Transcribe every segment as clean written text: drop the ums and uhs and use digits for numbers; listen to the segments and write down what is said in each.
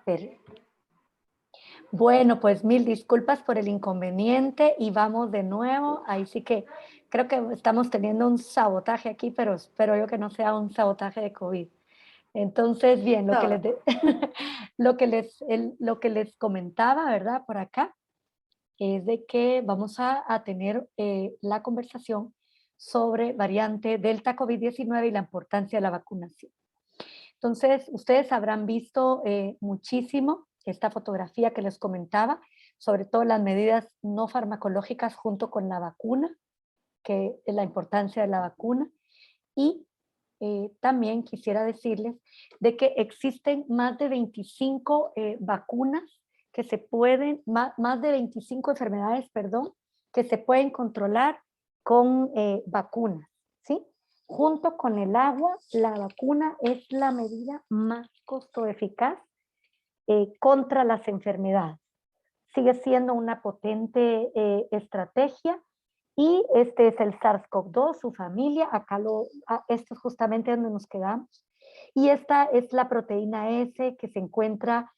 Per- Bueno, pues mil disculpas por el inconveniente y vamos de nuevo. Ahí sí que creo que estamos teniendo un sabotaje aquí, pero espero yo que no sea un sabotaje de COVID. Entonces, bien, lo que No, les, lo que les comentaba, ¿verdad? Por acá, es de que vamos a tener la conversación sobre variante Delta COVID-19 y la importancia de la vacunación. Entonces, ustedes habrán visto muchísimo esta fotografía que les comentaba, sobre todo las medidas no farmacológicas junto con la vacuna, que es la importancia de la vacuna. Y también quisiera decirles de que existen más de 25 vacunas que se pueden, más de 25 enfermedades, perdón, que se pueden controlar con vacunas, ¿sí? Junto con el agua, la vacuna es la medida más costo eficaz contra las enfermedades. Sigue siendo una potente estrategia y este es el SARS-CoV-2, su familia, esto es justamente donde nos quedamos. Y esta es la proteína S que se encuentra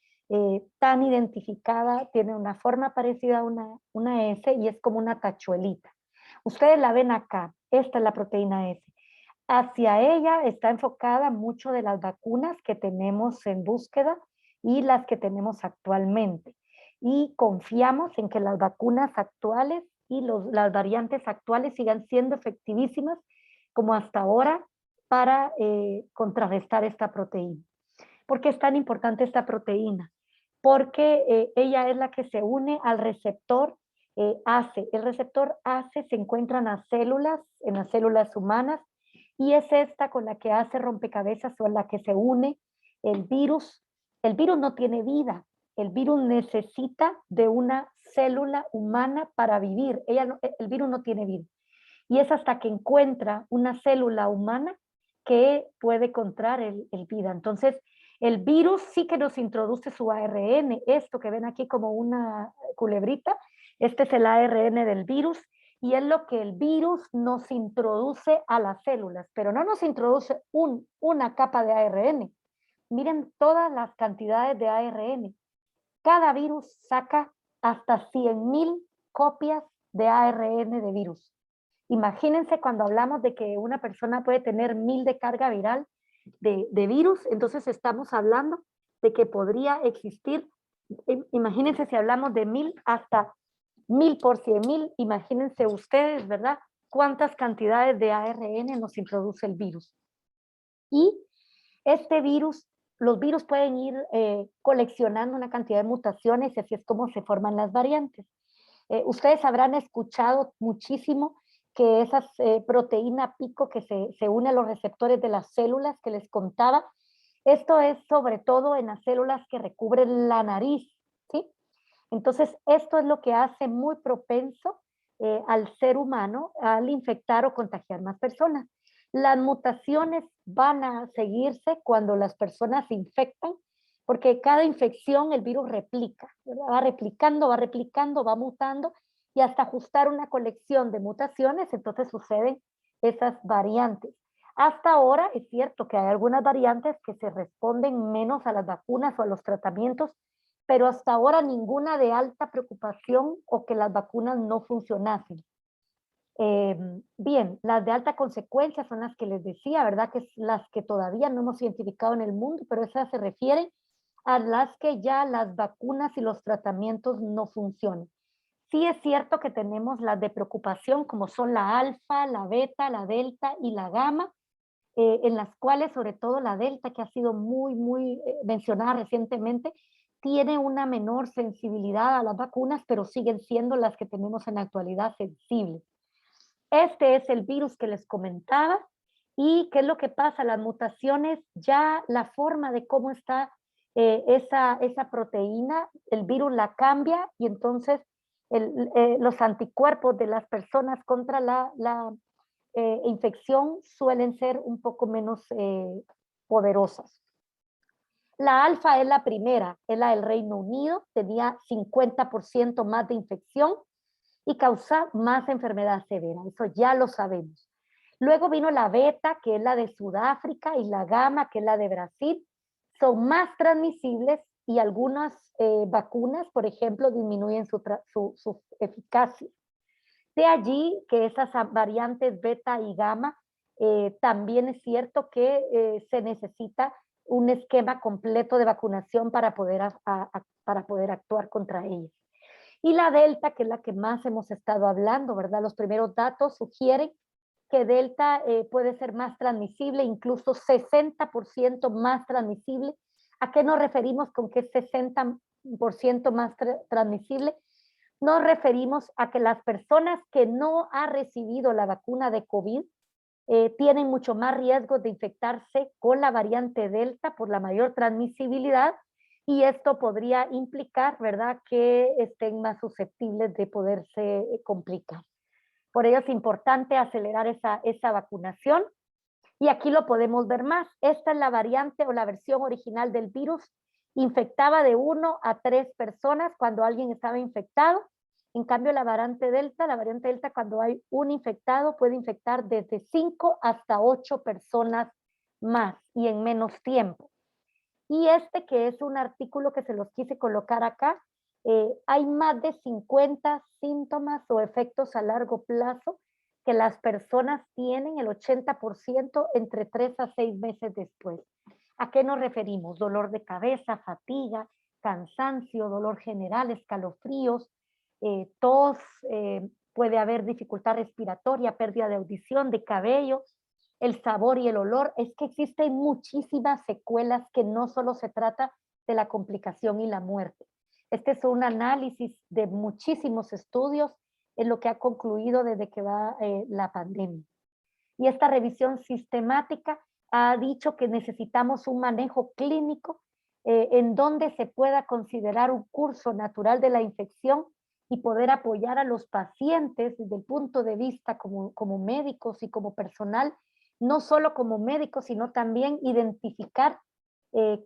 tan identificada, tiene una forma parecida a una S y es como una tachuelita. Ustedes la ven acá, esta es la proteína S. Hacia ella está enfocada mucho de las vacunas que tenemos en búsqueda y las que tenemos actualmente. Y confiamos en que las vacunas actuales y las variantes actuales sigan siendo efectivísimas como hasta ahora para contrarrestar esta proteína. ¿Por qué es tan importante esta proteína? Porque ella es la que se une al receptor ACE. El receptor ACE se encuentra en las células humanas, y es esta con la que hace rompecabezas o en la que se une el virus. El virus no tiene vida. El virus necesita de una célula humana para vivir. El virus no tiene vida. Y es hasta que encuentra una célula humana que puede encontrar el vida. Entonces, el virus sí que nos introduce su ARN, esto que ven aquí como una culebrita, este es el ARN del virus, y es lo que el virus nos introduce a las células, pero no nos introduce una capa de ARN. Miren todas las cantidades de ARN. Cada virus saca hasta 100,000 copias de ARN de virus. Imagínense cuando hablamos de que una persona puede tener 1,000 de carga viral de virus, entonces estamos hablando de que podría existir, imagínense si hablamos de 1,000 hasta 1,000 por 100,000, imagínense ustedes, ¿verdad? Cuántas cantidades de ARN nos introduce el virus. Y este virus, los virus pueden ir coleccionando una cantidad de mutaciones y así es como se forman las variantes. Ustedes habrán escuchado muchísimo que esa proteína pico que se une a los receptores de las células que les contaba, esto es sobre todo en las células que recubren la nariz, ¿sí? Entonces, esto es lo que hace muy propenso al ser humano al infectar o contagiar más personas. Las mutaciones van a seguirse cuando las personas se infectan, porque cada infección el virus replica, ¿verdad? Va replicando, va mutando y hasta ajustar una colección de mutaciones, entonces suceden esas variantes. Hasta ahora es cierto que hay algunas variantes que se responden menos a las vacunas o a los tratamientos, pero hasta ahora ninguna de alta preocupación o que las vacunas no funcionasen. Bien, las de alta consecuencia son las que les decía, ¿verdad? Que es las que todavía no hemos identificado en el mundo, pero esas se refieren a las que ya las vacunas y los tratamientos no funcionan. Sí es cierto que tenemos las de preocupación, como son la alfa, la beta, la delta y la gamma, en las cuales sobre todo la delta, que ha sido muy mencionada recientemente, tiene una menor sensibilidad a las vacunas, pero siguen siendo las que tenemos en la actualidad sensibles. Este es el virus que les comentaba. ¿Y qué es lo que pasa? Las mutaciones, ya la forma de cómo está esa proteína, el virus la cambia y entonces los anticuerpos de las personas contra la infección suelen ser un poco menos poderosas. La alfa es la primera, es la del Reino Unido, tenía 50% más de infección y causa más enfermedad severa, eso ya lo sabemos. Luego vino la beta, que es la de Sudáfrica, y la gamma, que es la de Brasil. son más transmisibles y algunas vacunas, por ejemplo, disminuyen su eficacia. De allí que esas variantes beta y gamma, también es cierto que se necesita un esquema completo de vacunación para poder, para poder actuar contra ellas. Y la delta, que es la que más hemos estado hablando, ¿verdad? Los primeros datos sugieren que delta puede ser más transmisible, incluso 60% más transmisible. ¿A qué nos referimos con que es 60% más transmisible? Nos referimos a que las personas que no han recibido la vacuna de COVID tienen mucho más riesgo de infectarse con la variante Delta por la mayor transmisibilidad y esto podría implicar, ¿verdad?, que estén más susceptibles de poderse complicar. Por ello es importante acelerar esa vacunación y aquí lo podemos ver más. Esta es la variante o la versión original del virus. Infectaba de 1 a 3 personas cuando alguien estaba infectado. En cambio, la variante Delta, cuando hay un infectado, puede infectar desde 5 hasta 8 personas más y en menos tiempo. Y este que es un artículo que se los quise colocar acá, hay más de 50 síntomas o efectos a largo plazo que las personas tienen, el 80% entre 3 a 6 meses después. ¿A qué nos referimos? Dolor de cabeza, fatiga, cansancio, dolor general, escalofríos, tos, puede haber dificultad respiratoria, pérdida de audición, de cabello, el sabor y el olor. Es que existen muchísimas secuelas que no solo se trata de la complicación y la muerte. Este es un análisis de muchísimos estudios en lo que ha concluido desde que va la pandemia. Y esta revisión sistemática ha dicho que necesitamos un manejo clínico en donde se pueda considerar un curso natural de la infección y poder apoyar a los pacientes desde el punto de vista como médicos y como personal, no solo como médicos, sino también identificar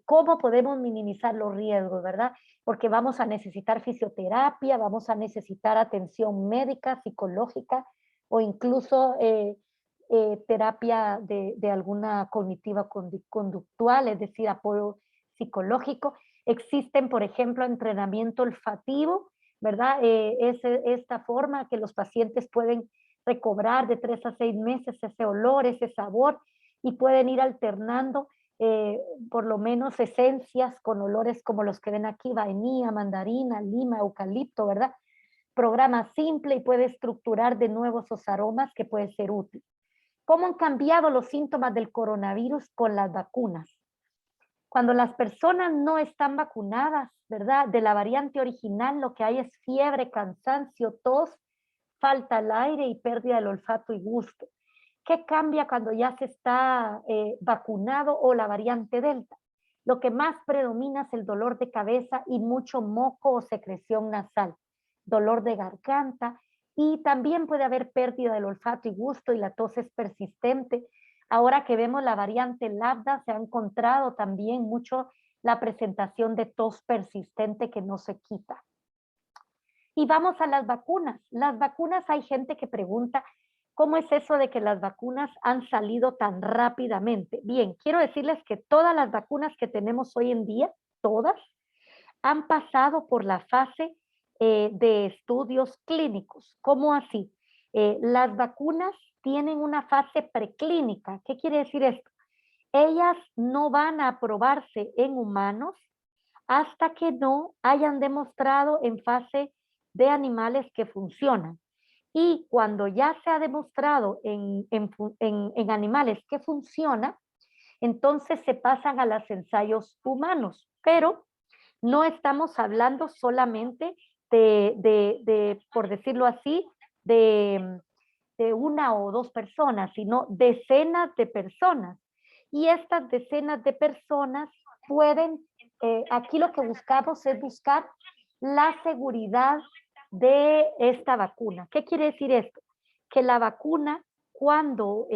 cómo podemos minimizar los riesgos, ¿verdad? Porque vamos a necesitar fisioterapia, vamos a necesitar atención médica, psicológica o incluso terapia de alguna cognitiva conductual, es decir, apoyo psicológico. Existen, por ejemplo, entrenamiento olfativo, ¿verdad? Es esta forma que los pacientes pueden recobrar de 3 a 6 meses ese olor, ese sabor, y pueden ir alternando por lo menos esencias con olores como los que ven aquí, vainilla, mandarina, lima, eucalipto, ¿verdad? Programa simple y puede estructurar de nuevo esos aromas que puede ser útil. ¿Cómo han cambiado los síntomas del coronavirus con las vacunas? Cuando las personas no están vacunadas, ¿verdad? De la variante original, lo que hay es fiebre, cansancio, tos, falta al aire y pérdida del olfato y gusto. ¿Qué cambia cuando ya se está vacunado o la variante Delta? Lo que más predomina es el dolor de cabeza y mucho moco o secreción nasal, dolor de garganta y también puede haber pérdida del olfato y gusto y la tos es persistente. Ahora que vemos la variante Lambda, se ha encontrado también mucho la presentación de tos persistente que no se quita. Y vamos a las vacunas. Las vacunas, hay gente que pregunta, ¿cómo es eso de que las vacunas han salido tan rápidamente? Bien, quiero decirles que todas las vacunas que tenemos hoy en día, todas, han pasado por la fase de estudios clínicos. ¿Cómo así? Las vacunas tienen una fase preclínica. ¿Qué quiere decir esto? Ellas no van a aprobarse en humanos hasta que no hayan demostrado en fase de animales que funcionan. Y cuando ya se ha demostrado en animales que funciona, entonces se pasan a los ensayos humanos. Pero no estamos hablando solamente por decirlo así, de 1 o 2 personas, sino decenas de personas. Y estas decenas de personas pueden, aquí lo que buscamos es buscar la seguridad de esta vacuna. ¿Qué quiere decir esto? Que la vacuna, cuando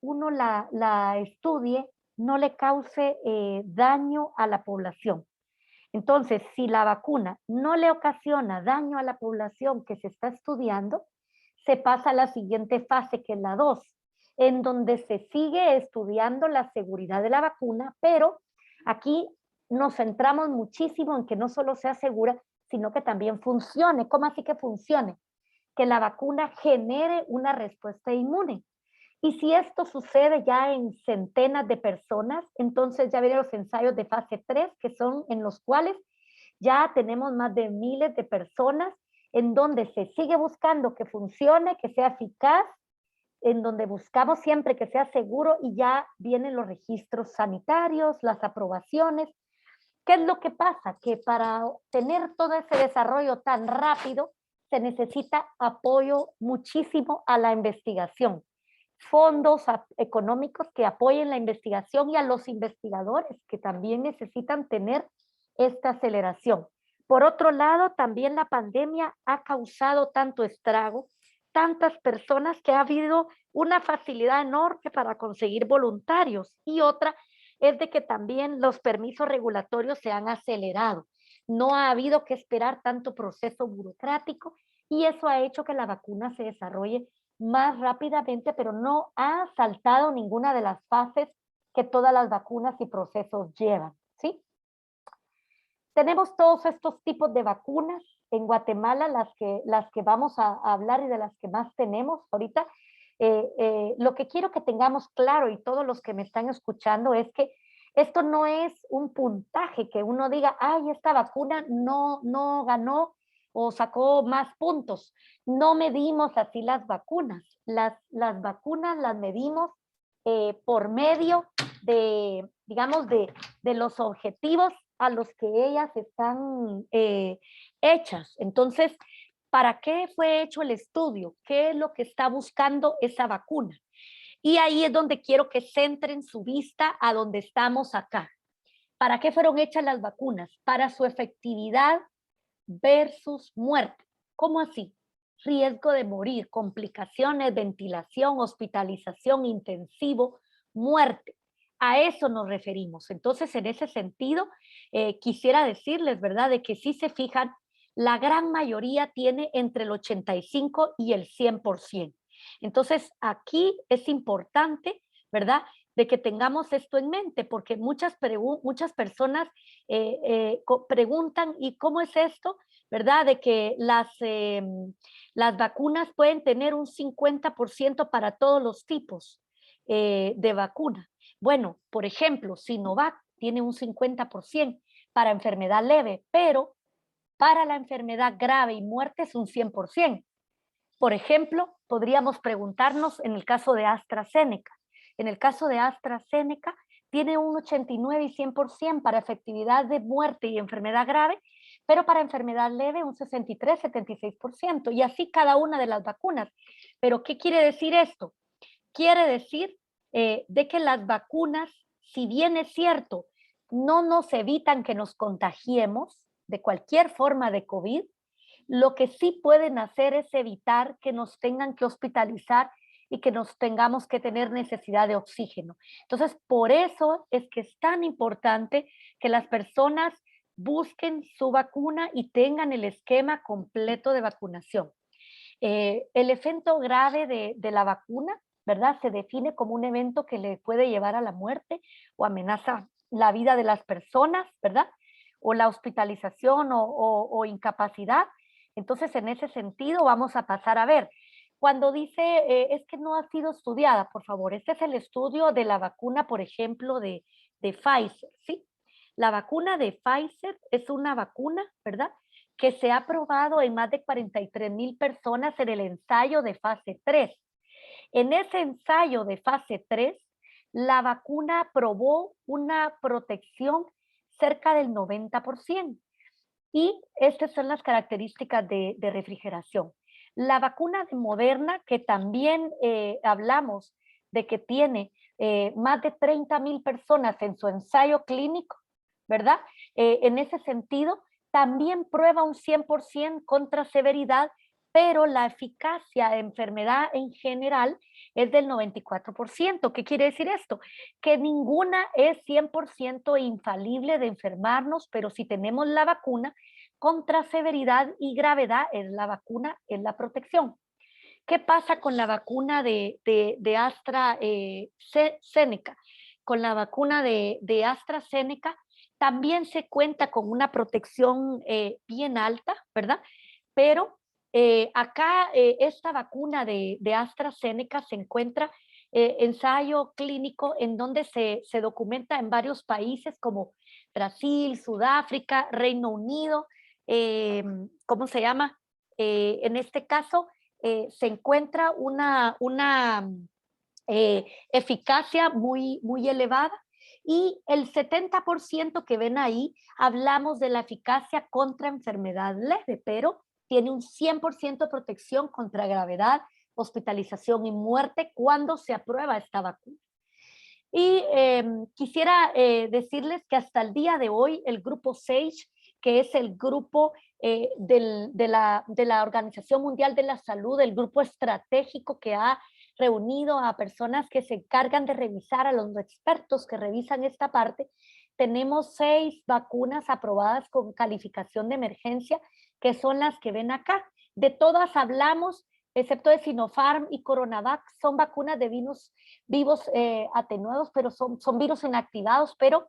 uno la estudie, no le cause daño a la población. Entonces, si la vacuna no le ocasiona daño a la población que se está estudiando, se pasa a la siguiente fase, que es la 2, en donde se sigue estudiando la seguridad de la vacuna, pero Aquí nos centramos muchísimo en que no solo sea segura, sino que también funcione. ¿Cómo así que funcione? Que la vacuna genere una respuesta inmune. Y si esto sucede ya en centenas de personas, entonces ya vienen los ensayos de fase 3, que son en los cuales ya tenemos más de miles de personas en donde se sigue buscando que funcione, que sea eficaz, en donde buscamos siempre que sea seguro y ya vienen los registros sanitarios, las aprobaciones. ¿Qué es lo que pasa? Que para tener todo ese desarrollo tan rápido se necesita apoyo muchísimo a la investigación, fondos económicos que apoyen la investigación y a los investigadores que también necesitan tener esta aceleración. Por otro lado, también la pandemia ha causado tanto estrago, tantas personas que ha habido una facilidad enorme para conseguir voluntarios y otra es de que también los permisos regulatorios se han acelerado. No ha habido que esperar tanto proceso burocrático y eso ha hecho que la vacuna se desarrolle más rápidamente, pero no ha saltado ninguna de las fases que todas las vacunas y procesos llevan, ¿sí? Tenemos todos estos tipos de vacunas en Guatemala, las que vamos a hablar y de las que más tenemos ahorita. Lo que quiero que tengamos claro y todos los que me están escuchando es que esto no es un puntaje que uno diga, ay, esta vacuna no ganó o sacó más puntos. No medimos así las vacunas. Las vacunas las medimos por medio de, digamos, de los objetivos a los que ellas están hechas. Entonces, ¿para qué fue hecho el estudio? ¿Qué es lo que está buscando esa vacuna? Y ahí es donde quiero que centren su vista a donde estamos acá. ¿Para qué fueron hechas las vacunas? Para su efectividad versus muerte. ¿Cómo así? Riesgo de morir, complicaciones, ventilación, hospitalización, intensivo, muerte. A eso nos referimos. Entonces, en ese sentido, quisiera decirles, ¿verdad?, de que si se fijan, la gran mayoría tiene entre el 85 y el 100%. Entonces, aquí es importante, ¿verdad?, de que tengamos esto en mente, porque muchas personas preguntan, ¿y cómo es esto? ¿Verdad? De que las vacunas pueden tener un 50% para todos los tipos de vacuna. Bueno, por ejemplo, Sinovac tiene un 50% para enfermedad leve, pero para la enfermedad grave y muerte es un 100%. Por ejemplo, podríamos preguntarnos en el caso de AstraZeneca. En el caso de AstraZeneca, tiene un 89 y 100% para efectividad de muerte y enfermedad grave, pero para enfermedad leve un 63, 76%, y así cada una de las vacunas. Pero, ¿qué quiere decir esto? Quiere decir de que las vacunas, si bien es cierto, no nos evitan que nos contagiemos de cualquier forma de COVID, lo que sí pueden hacer es evitar que nos tengan que hospitalizar y que nos tengamos que tener necesidad de oxígeno. Entonces, por eso es que es tan importante que las personas busquen su vacuna y tengan el esquema completo de vacunación. El efecto grave de la vacuna, ¿verdad? Se define como un evento que le puede llevar a la muerte o amenaza la vida de las personas, ¿verdad? O la hospitalización o incapacidad. Entonces, en ese sentido, vamos a pasar a ver. Cuando dice, es que no ha sido estudiada, por favor, este es el estudio de la vacuna, por ejemplo, de Pfizer, ¿sí? La vacuna de Pfizer es una vacuna, ¿verdad?, que se ha probado en más de 43,000 personas en el ensayo de fase 3. En ese ensayo de fase 3, la vacuna probó una protección cerca del 90%. Y estas son las características de refrigeración. La vacuna de Moderna, que también hablamos de que tiene más de 30,000 personas en su ensayo clínico, ¿verdad? En ese sentido, también prueba un 100% contra severidad, pero la eficacia de enfermedad en general es del 94%. ¿Qué quiere decir esto? Que ninguna es 100% infalible de enfermarnos, pero si tenemos la vacuna, contra severidad y gravedad es la vacuna, es la protección. ¿Qué pasa con la vacuna de AstraZeneca? con la vacuna de AstraZeneca, también se cuenta con una protección bien alta, ¿verdad? Pero acá esta vacuna de AstraZeneca se encuentra ensayo clínico en donde se documenta en varios países como Brasil, Sudáfrica, Reino Unido, ¿cómo se llama? En este caso se encuentra una eficacia muy elevada y el 70% que ven ahí, hablamos de la eficacia contra enfermedad leve, pero tiene un 100% de protección contra gravedad, hospitalización y muerte cuando se aprueba esta vacuna. Y quisiera decirles que hasta el día de hoy el grupo SAGE, que es el grupo de la Organización Mundial de la Salud, el grupo estratégico que ha reunido a personas que se encargan de revisar, a los expertos que revisan esta parte, tenemos 6 vacunas aprobadas con calificación de emergencia, que son las que ven acá. De todas hablamos, excepto de Sinopharm y Coronavac, son vacunas de vivos atenuados, pero son virus inactivados, pero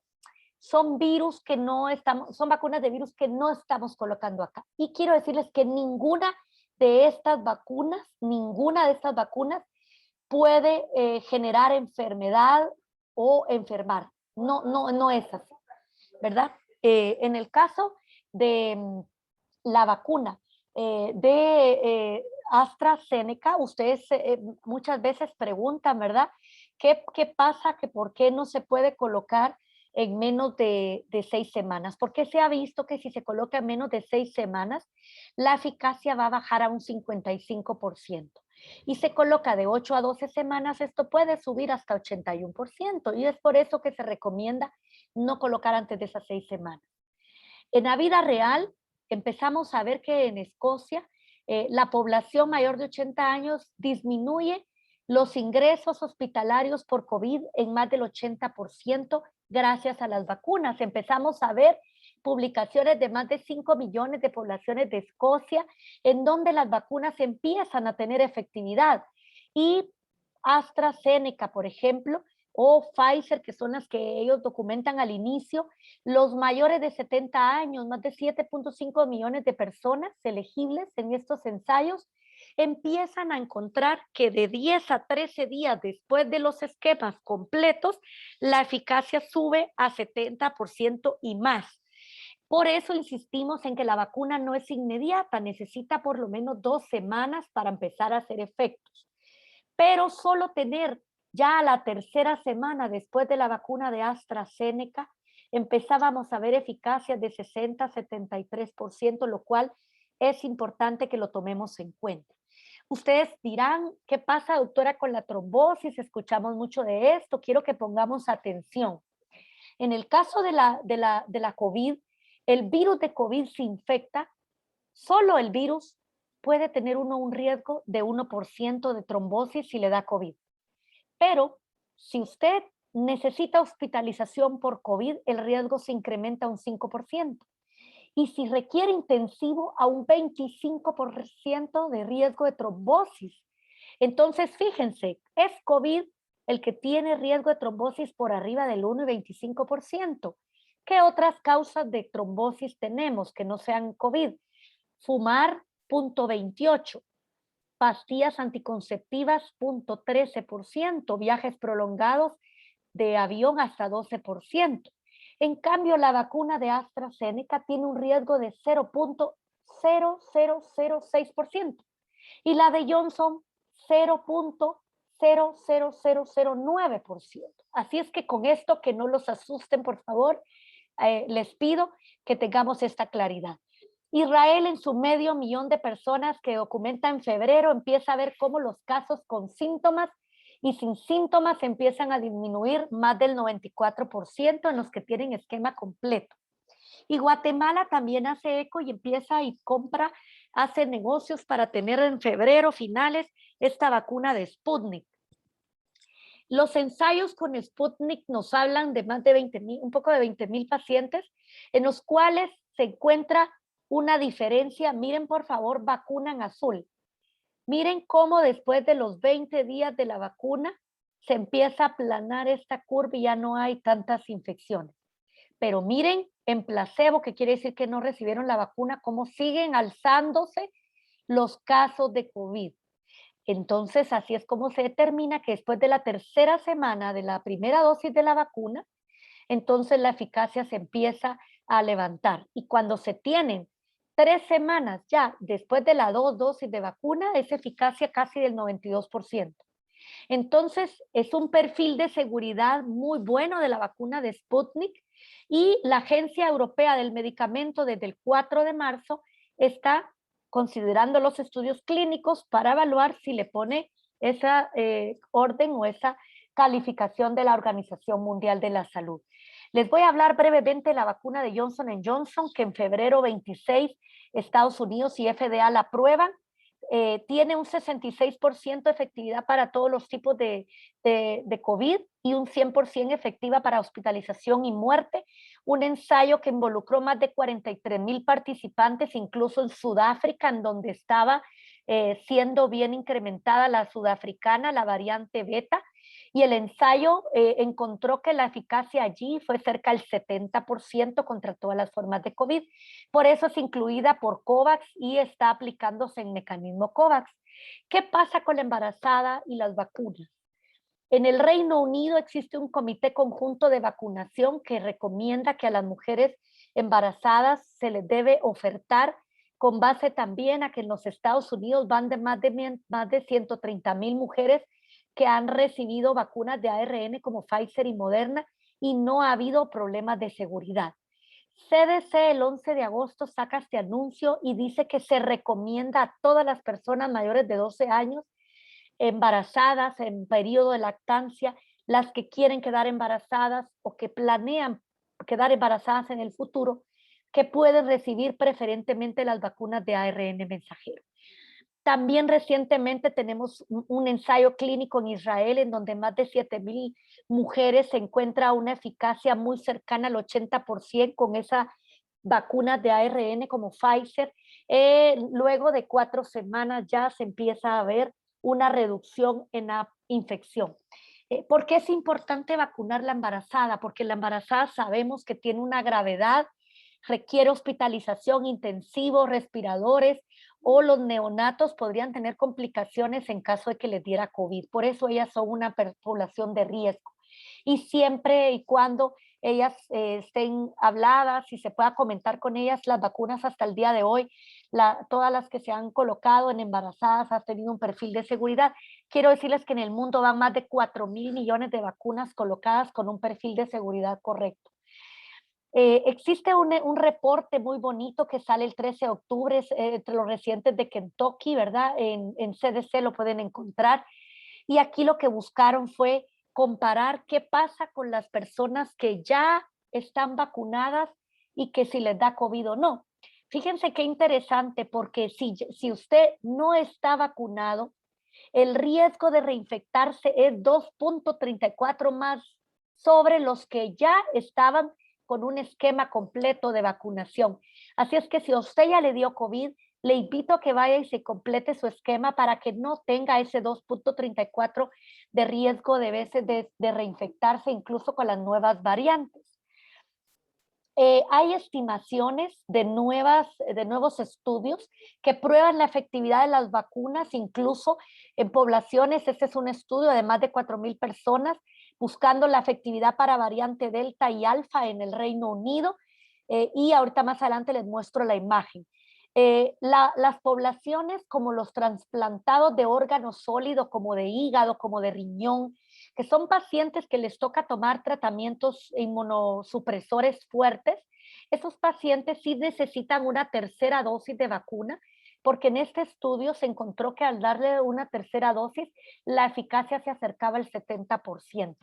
son virus que no estamos, son vacunas de virus que no estamos colocando acá. Y quiero decirles que ninguna de estas vacunas puede generar enfermedad o enfermar. No es así, ¿verdad? En el caso de la vacuna de AstraZeneca, ustedes muchas veces preguntan, ¿verdad? ¿Qué pasa? ¿Que por qué no se puede colocar en menos de 6 semanas? Porque se ha visto que si se coloca en menos de 6 semanas, la eficacia va a bajar a un 55%. Y se coloca de 8 a 12 semanas, esto puede subir hasta 81%. Y es por eso que se recomienda no colocar antes de esas 6 semanas. En la vida real, empezamos a ver que en Escocia la población mayor de 80 años disminuye los ingresos hospitalarios por COVID en más del 80% gracias a las vacunas. Empezamos a ver publicaciones de más de 5 millones de poblaciones de Escocia en donde las vacunas empiezan a tener efectividad. Y AstraZeneca, por ejemplo, o Pfizer, que son las que ellos documentan al inicio, los mayores de 70 años, más de 7.5 millones de personas elegibles en estos ensayos, empiezan a encontrar que de 10 a 13 días después de los esquemas completos, la eficacia sube a 70% y más. Por eso insistimos en que la vacuna no es inmediata, necesita por lo menos 2 semanas para empezar a hacer efectos. Pero solo tener ya a la tercera semana después de la vacuna de AstraZeneca, empezábamos a ver eficacias de 60-73%, lo cual es importante que lo tomemos en cuenta. Ustedes dirán, ¿qué pasa, doctora, con la trombosis? Escuchamos mucho de esto, quiero que pongamos atención. En el caso de la COVID, el virus de COVID se infecta, solo el virus puede tener un riesgo de 1% de trombosis si le da COVID. Pero si usted necesita hospitalización por COVID, el riesgo se incrementa a un 5%. Y si requiere intensivo, a un 25% de riesgo de trombosis. Entonces, fíjense, es COVID el que tiene riesgo de trombosis por arriba del 1 y 25%. ¿Qué otras causas de trombosis tenemos que no sean COVID? Fumar, 0.28%. Pastillas anticonceptivas, 0.13%, viajes prolongados de avión hasta 12%. En cambio, la vacuna de AstraZeneca tiene un riesgo de 0.0006% y la de Johnson 0.0009%. Así es que con esto, que no los asusten, por favor, les pido que tengamos esta claridad. Israel, en su 500,000 de personas que documenta en febrero, empieza a ver cómo los casos con síntomas y sin síntomas empiezan a disminuir más del 94% en los que tienen esquema completo. Y Guatemala también hace eco y empieza y compra, hace negocios para tener en febrero finales esta vacuna de Sputnik. Los ensayos con Sputnik nos hablan de más de 20,000, un poco de 20,000 pacientes, en los cuales se encuentra una diferencia. Miren, por favor, vacuna en azul. Miren cómo después de los 20 días de la vacuna se empieza a aplanar esta curva y ya no hay tantas infecciones. Pero miren, en placebo, que quiere decir que no recibieron la vacuna, cómo siguen alzándose los casos de COVID. Entonces, así es como se determina que después de la tercera semana de la primera dosis de la vacuna, entonces la eficacia se empieza a levantar. Y cuando se tienen 3 semanas ya después de las 2 dosis de vacuna, es eficacia casi del 92%. Entonces, es un perfil de seguridad muy bueno de la vacuna de Sputnik y la Agencia Europea del Medicamento desde el 4 de marzo está considerando los estudios clínicos para evaluar si le pone esa orden o esa calificación de la Organización Mundial de la Salud. Les voy a hablar brevemente de la vacuna de Johnson Johnson, que en febrero 26 Estados Unidos y FDA la aprueban. Tiene un 66% de efectividad para todos los tipos de COVID y un 100% efectiva para hospitalización y muerte. Un ensayo que involucró más de 43,000 participantes, incluso en Sudáfrica, en donde estaba siendo bien incrementada la sudafricana, la variante beta. Y el ensayo encontró que la eficacia allí fue cerca del 70% contra todas las formas de COVID. Por eso es incluida por COVAX y está aplicándose en mecanismo COVAX. ¿Qué pasa con la embarazada y las vacunas? En el Reino Unido existe un comité conjunto de vacunación que recomienda que a las mujeres embarazadas se les debe ofertar, con base también a que en los Estados Unidos van de más de 130,000 mujeres que han recibido vacunas de ARN como Pfizer y Moderna y no ha habido problemas de seguridad. CDC el 11 de agosto saca este anuncio y dice que se recomienda a todas las personas mayores de 12 años embarazadas en periodo de lactancia, las que quieren quedar embarazadas o que planean quedar embarazadas en el futuro, que pueden recibir preferentemente las vacunas de ARN mensajero. También recientemente tenemos un ensayo clínico en Israel en donde más de 7,000 mujeres se encuentra una eficacia muy cercana al 80% con esa vacuna de ARN como Pfizer. Luego de 4 semanas ya se empieza a ver una reducción en la infección. ¿Por qué es importante vacunar la embarazada? Porque la embarazada sabemos que tiene una gravedad, requiere hospitalización, intensivos, respiradores, o los neonatos podrían tener complicaciones en caso de que les diera COVID. Por eso ellas son una población de riesgo. Y siempre y cuando ellas estén habladas y se pueda comentar con ellas, las vacunas hasta el día de hoy, todas las que se han colocado en embarazadas han tenido un perfil de seguridad. Quiero decirles que en el mundo van más de 4,000 millones de vacunas colocadas con un perfil de seguridad correcto. Existe un reporte muy bonito que sale el 13 de octubre entre los residentes de Kentucky, ¿verdad? En CDC lo pueden encontrar. Y aquí lo que buscaron fue comparar qué pasa con las personas que ya están vacunadas y que si les da COVID o no. Fíjense qué interesante, porque si usted no está vacunado, el riesgo de reinfectarse es 2.34 más sobre los que ya estaban con un esquema completo de vacunación. Así es que si a usted ya le dio COVID, le invito a que vaya y se complete su esquema para que no tenga ese 2.34 de riesgo de veces de reinfectarse incluso con las nuevas variantes. Hay estimaciones de nuevos estudios que prueban la efectividad de las vacunas, incluso en poblaciones. Este es un estudio de más de 4,000 personas buscando la efectividad para variante Delta y Alfa en el Reino Unido. Y ahorita más adelante les muestro la imagen. Las poblaciones como los trasplantados de órganos sólidos, como de hígado, como de riñón, que son pacientes que les toca tomar tratamientos inmunosupresores fuertes, esos pacientes sí necesitan una tercera dosis de vacuna, porque en este estudio se encontró que al darle una tercera dosis, la eficacia se acercaba al 70%.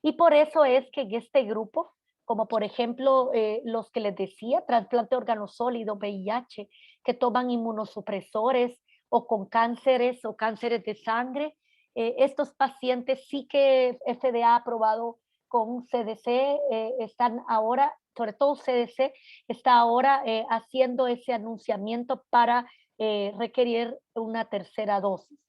Y por eso es que en este grupo, como por ejemplo los que les decía, trasplante de órgano sólido, VIH, que toman inmunosupresores o con cánceres o cánceres de sangre, estos pacientes sí que FDA ha aprobado con CDC, están ahora, sobre todo CDC, está ahora haciendo ese anunciamiento para requerir una tercera dosis.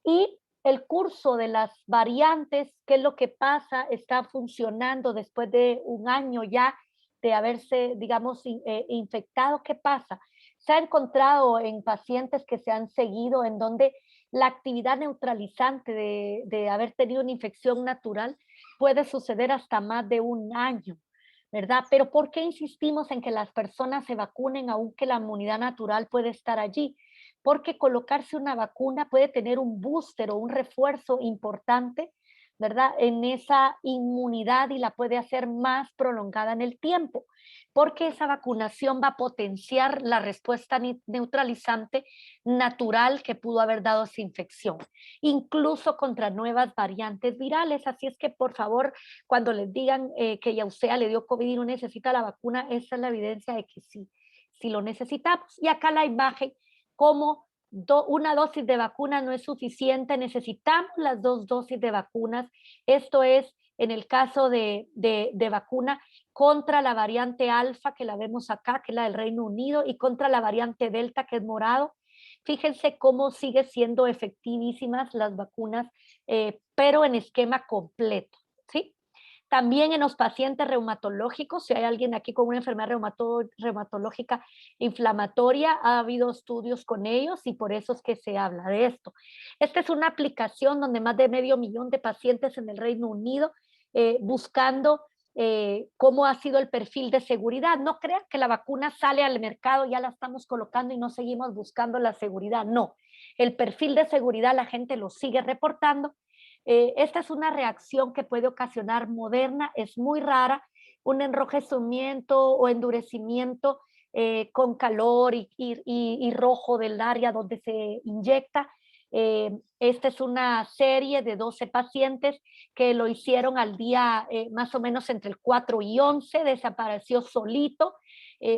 Y el curso de las variantes, qué es lo que pasa, está funcionando después de un año ya de haberse, digamos, infectado, ¿qué pasa? Se ha encontrado en pacientes que se han seguido en donde la actividad neutralizante de haber tenido una infección natural puede suceder hasta más de un año, ¿verdad? Pero ¿por qué insistimos en que las personas se vacunen aunque la inmunidad natural puede estar allí? Porque colocarse una vacuna puede tener un booster o un refuerzo importante, ¿verdad? En esa inmunidad y la puede hacer más prolongada en el tiempo, porque esa vacunación va a potenciar la respuesta neutralizante natural que pudo haber dado esa infección, incluso contra nuevas variantes virales. Así es que, por favor, cuando les digan que ya usted le dio COVID y no necesita la vacuna, esa es la evidencia de que sí, sí lo necesitamos. Y acá la imagen, como una dosis de vacuna no es suficiente, necesitamos las 2 dosis de vacunas. Esto es en el caso de vacuna contra la variante alfa, que la vemos acá, que es la del Reino Unido, y contra la variante delta, que es morado. Fíjense cómo sigue siendo efectivísimas las vacunas, pero en esquema completo, ¿sí? También en los pacientes reumatológicos, si hay alguien aquí con una enfermedad reumatológica inflamatoria, ha habido estudios con ellos y por eso es que se habla de esto. Esta es una aplicación donde más de 500,000 de pacientes en el Reino Unido buscando cómo ha sido el perfil de seguridad. No crean que la vacuna sale al mercado, ya la estamos colocando y no seguimos buscando la seguridad. No, el perfil de seguridad la gente lo sigue reportando. Esta es una reacción que puede ocasionar Moderna, es muy rara, un enrojecimiento o endurecimiento con calor y rojo del área donde se inyecta. Esta es una serie de 12 pacientes que lo hicieron al día más o menos entre el 4 y 11, desapareció solito,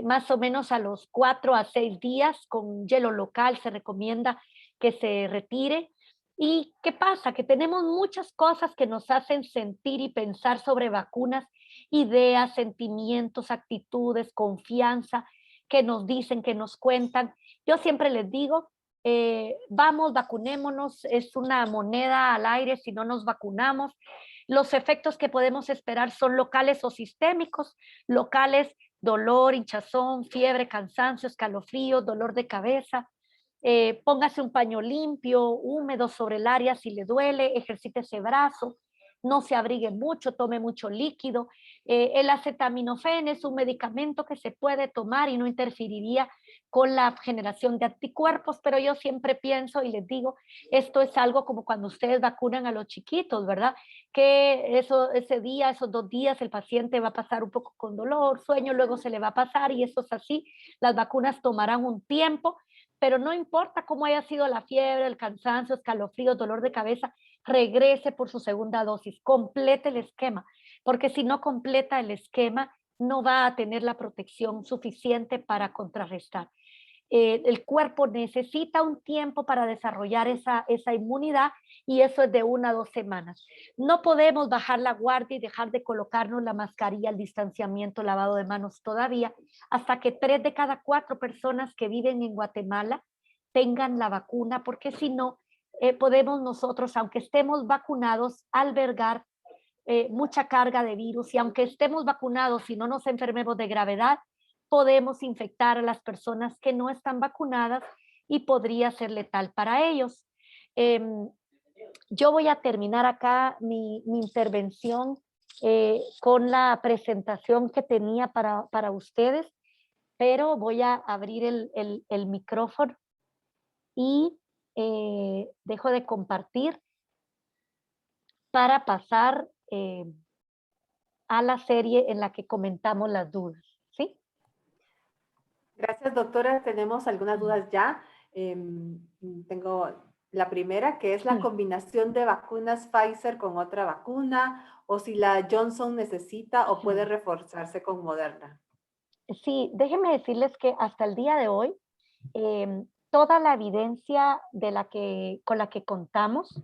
más o menos a los 4 a 6 días, con hielo local se recomienda que se retire. ¿Y qué pasa? Que tenemos muchas cosas que nos hacen sentir y pensar sobre vacunas, ideas, sentimientos, actitudes, confianza, que nos dicen, que nos cuentan. Yo siempre les digo, vamos, vacunémonos, es una moneda al aire si no nos vacunamos. Los efectos que podemos esperar son locales o sistémicos. Locales, dolor, hinchazón, fiebre, cansancio, escalofrío, dolor de cabeza. Póngase un paño limpio, húmedo sobre el área si le duele, ejercite ese brazo, no se abrigue mucho, tome mucho líquido. El acetaminofén es un medicamento que se puede tomar y no interferiría con la generación de anticuerpos, pero yo siempre pienso y les digo, esto es algo como cuando ustedes vacunan a los chiquitos, ¿verdad? Que ese día, esos 2 días, el paciente va a pasar un poco con dolor, sueño, luego se le va a pasar y eso es así. Las vacunas tomarán un tiempo, pero no importa cómo haya sido la fiebre, el cansancio, escalofrío, dolor de cabeza, regrese por su segunda dosis, complete el esquema, porque si no completa el esquema, no va a tener la protección suficiente para contrarrestar. El cuerpo necesita un tiempo para desarrollar esa inmunidad y eso es de 1 a 2 semanas. No podemos bajar la guardia y dejar de colocarnos la mascarilla, el distanciamiento, lavado de manos todavía, hasta que 3 de cada 4 personas que viven en Guatemala tengan la vacuna, porque si no, podemos nosotros, aunque estemos vacunados, albergar mucha carga de virus y aunque estemos vacunados y no nos enfermemos de gravedad, podemos infectar a las personas que no están vacunadas y podría ser letal para ellos. Eh, yo voy a terminar acá mi intervención con la presentación que tenía para ustedes, pero voy a abrir el micrófono y dejo de compartir para pasar a la serie en la que comentamos las dudas, ¿sí? Gracias, doctora. Tenemos algunas dudas ya. Tengo la primera, que es la combinación de vacunas Pfizer con otra vacuna, o si la Johnson necesita o puede reforzarse con Moderna. Sí, déjenme decirles que hasta el día de hoy, toda la evidencia con la que contamos,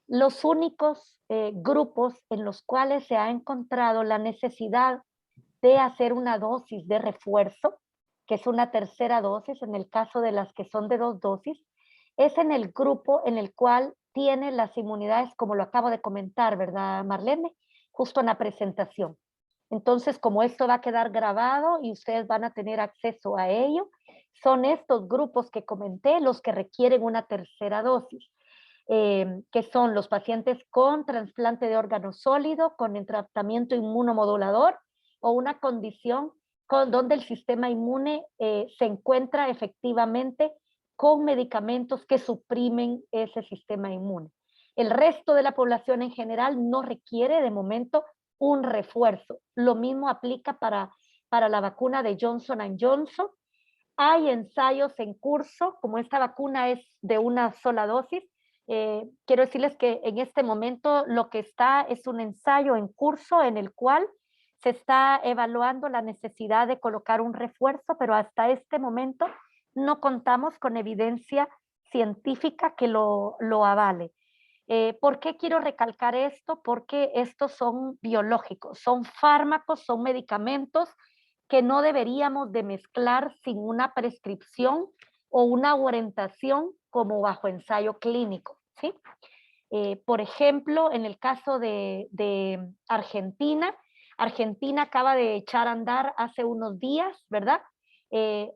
los únicos grupos en los cuales se ha encontrado la necesidad de hacer una dosis de refuerzo, que es una tercera dosis en el caso de las que son de 2 dosis, es en el grupo en el cual tiene las inmunidades, como lo acabo de comentar, ¿verdad, Marlene? Justo en la presentación. Entonces, como esto va a quedar grabado y ustedes van a tener acceso a ello, son estos grupos que comenté los que requieren una tercera dosis, que son los pacientes con trasplante de órgano sólido, con el tratamiento inmunomodulador o una condición donde el sistema inmune se encuentra efectivamente con medicamentos que suprimen ese sistema inmune. El resto de la población en general no requiere de momento un refuerzo. Lo mismo aplica para la vacuna de Johnson Johnson. Hay ensayos en curso, como esta vacuna es de una sola dosis. Quiero decirles que en este momento lo que está es un ensayo en curso en el cual se está evaluando la necesidad de colocar un refuerzo, pero hasta este momento no contamos con evidencia científica que lo avale. ¿Por qué quiero recalcar esto? Porque estos son biológicos, son fármacos, son medicamentos que no deberíamos de mezclar sin una prescripción o una orientación como bajo ensayo clínico, ¿sí? Por ejemplo, en el caso de Argentina, Argentina acaba de echar a andar hace unos días, ¿verdad?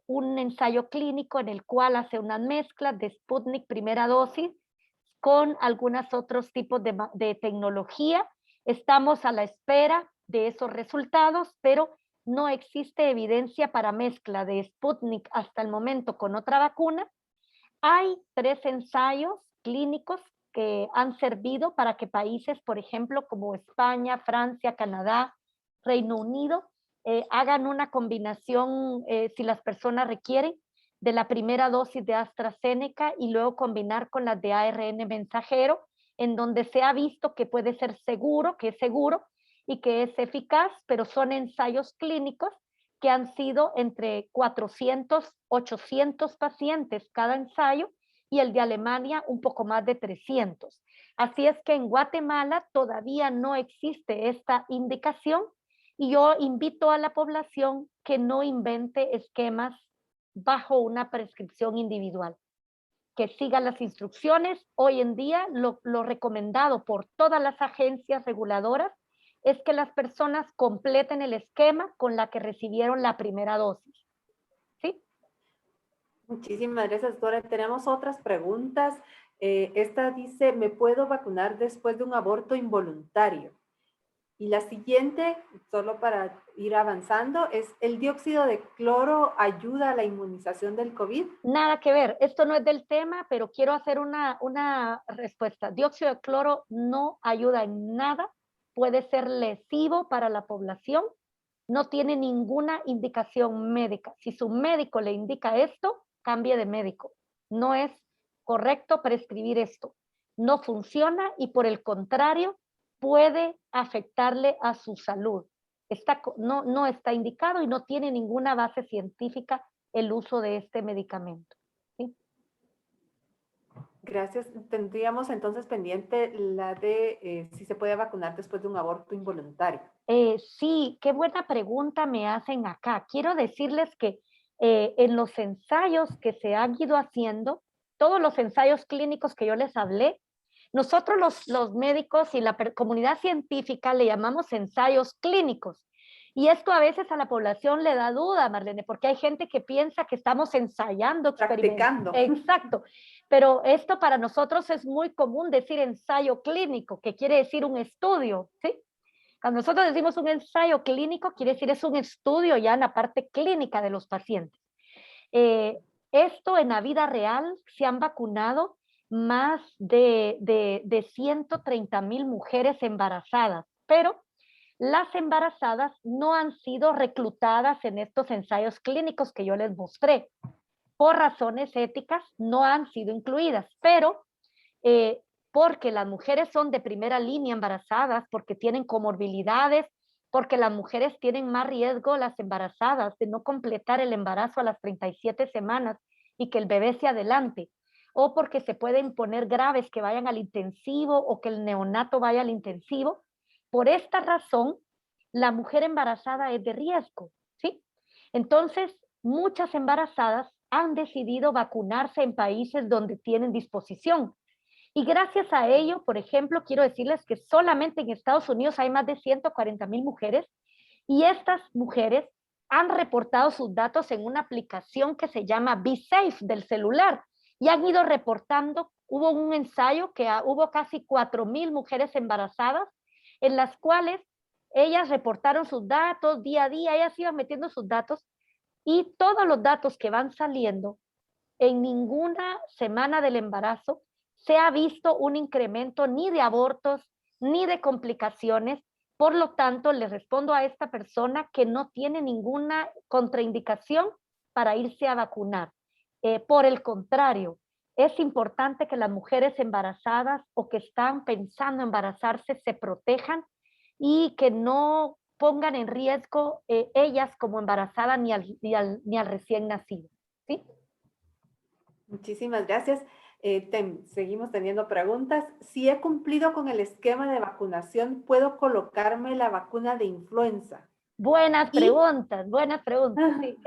Un ensayo clínico en el cual hace una mezcla de Sputnik primera dosis con algunos otros tipos de tecnología. Estamos a la espera de esos resultados, pero no existe evidencia para mezcla de Sputnik hasta el momento con otra vacuna. Hay 3 ensayos clínicos que han servido para que países, por ejemplo, como España, Francia, Canadá, Reino Unido, hagan una combinación, si las personas requieren, de la primera dosis de AstraZeneca y luego combinar con las de ARN mensajero, en donde se ha visto que puede ser seguro, que es seguro y que es eficaz, pero son ensayos clínicos que han sido entre 400, 800 pacientes cada ensayo y el de Alemania un poco más de 300. Así es que en Guatemala todavía no existe esta indicación y yo invito a la población que no invente esquemas bajo una prescripción individual, que siga las instrucciones. Hoy en día lo recomendado por todas las agencias reguladoras es que las personas completen el esquema con la que recibieron la primera dosis. ¿Sí? Muchísimas gracias, doctora. Tenemos otras preguntas. Esta dice, ¿me puedo vacunar después de un aborto involuntario? Y la siguiente, solo para ir avanzando, es ¿el dióxido de cloro ayuda a la inmunización del COVID? Nada que ver, esto no es del tema, pero quiero hacer una respuesta. Dióxido de cloro no ayuda en nada, puede ser lesivo para la población, no tiene ninguna indicación médica. Si su médico le indica esto, cambie de médico. No es correcto prescribir esto. No funciona y por el contrario puede afectarle a su salud. No está indicado y no tiene ninguna base científica el uso de este medicamento. ¿Sí? Gracias. Tendríamos entonces pendiente la de si se puede vacunar después de un aborto involuntario. Sí, qué buena pregunta me hacen acá. Quiero decirles que en los ensayos que se han ido haciendo, todos los ensayos clínicos que yo les hablé, nosotros los médicos y la comunidad científica le llamamos ensayos clínicos. Y esto a veces a la población le da duda, Marlene, porque hay gente que piensa que estamos ensayando experimentos. Practicando. Exacto. Pero esto para nosotros es muy común decir ensayo clínico, que quiere decir un estudio, ¿sí? Cuando nosotros decimos un ensayo clínico, quiere decir es un estudio ya en la parte clínica de los pacientes. Esto en la vida real se han vacunado más de 130,000 mujeres embarazadas, pero las embarazadas no han sido reclutadas en estos ensayos clínicos que yo les mostré. Por razones éticas no han sido incluidas, pero porque las mujeres son de primera línea embarazadas, porque tienen comorbilidades, porque las mujeres tienen más riesgo, las embarazadas, de no completar el embarazo a las 37 semanas y que el bebé se adelante, o porque se pueden poner graves que vayan al intensivo o que el neonato vaya al intensivo. Por esta razón, la mujer embarazada es de riesgo, ¿sí? Entonces, muchas embarazadas han decidido vacunarse en países donde tienen disposición. Y gracias a ello, por ejemplo, quiero decirles que solamente en Estados Unidos hay más de 140,000 mujeres y estas mujeres han reportado sus datos en una aplicación que se llama BeSafe del celular y han ido reportando. Hubo un ensayo que hubo casi 4,000 mujeres embarazadas en las cuales ellas reportaron sus datos día a día, ellas iban metiendo sus datos y todos los datos que van saliendo en ninguna semana del embarazo se ha visto un incremento ni de abortos ni de complicaciones. Por lo tanto, le respondo a esta persona que no tiene ninguna contraindicación para irse a vacunar. Por el contrario, es importante que las mujeres embarazadas o que están pensando embarazarse se protejan y que no pongan en riesgo ellas como embarazadas ni al recién nacido. ¿Sí? Muchísimas gracias. Seguimos teniendo preguntas. Si he cumplido con el esquema de vacunación, ¿puedo colocarme la vacuna de influenza? Buenas preguntas, sí.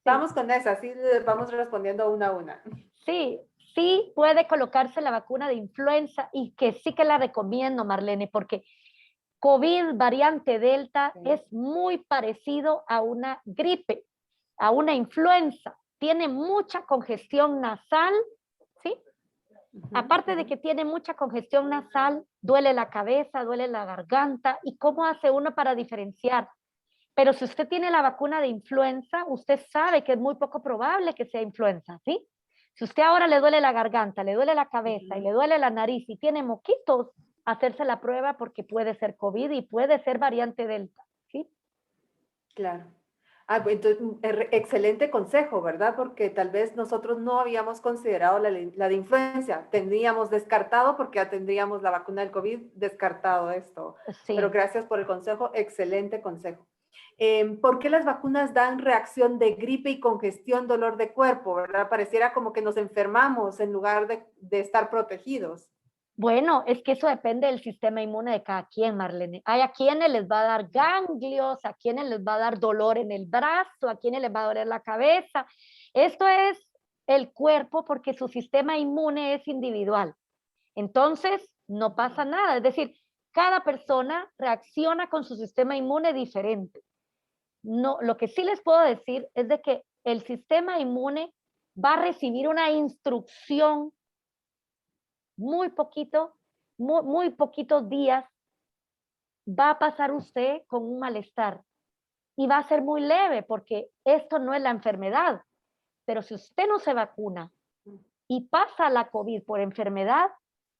Vamos con esa, así vamos respondiendo una a una. Sí, sí puede colocarse la vacuna de influenza y que sí que la recomiendo, Marlene, porque COVID variante Delta es muy parecido a una gripe, a una influenza. Tiene mucha congestión nasal, ¿sí? Aparte de que tiene mucha congestión nasal, duele la cabeza, duele la garganta. ¿Y cómo hace uno para diferenciar? Pero si usted tiene la vacuna de influenza, usted sabe que es muy poco probable que sea influenza, ¿sí? Si usted ahora le duele la garganta, le duele la cabeza y le duele la nariz y tiene moquitos, hacerse la prueba porque puede ser COVID y puede ser variante Delta, ¿sí? Claro. Entonces, excelente consejo, ¿verdad? Porque tal vez nosotros no habíamos considerado la de influenza. Tendríamos descartado, porque ya tendríamos la vacuna del COVID, descartado esto. Pero Sí. gracias por el consejo, excelente consejo. ¿Por qué las vacunas dan reacción de gripe y congestión, dolor de cuerpo, ¿verdad? Pareciera como que nos enfermamos en lugar de estar protegidos. Bueno, es que eso depende del sistema inmune de cada quien, Marlene. Hay a quienes les va a dar ganglios, a quienes les va a dar dolor en el brazo, a quienes les va a doler la cabeza. Esto es el cuerpo porque su sistema inmune es individual. Entonces, no pasa nada. Es decir, cada persona reacciona con su sistema inmune diferente. No, lo que sí les puedo decir es de que el sistema inmune va a recibir una instrucción muy poquito, muy poquitos días, va a pasar usted con un malestar y va a ser muy leve porque esto no es la enfermedad. Pero si usted no se vacuna y pasa la COVID por enfermedad,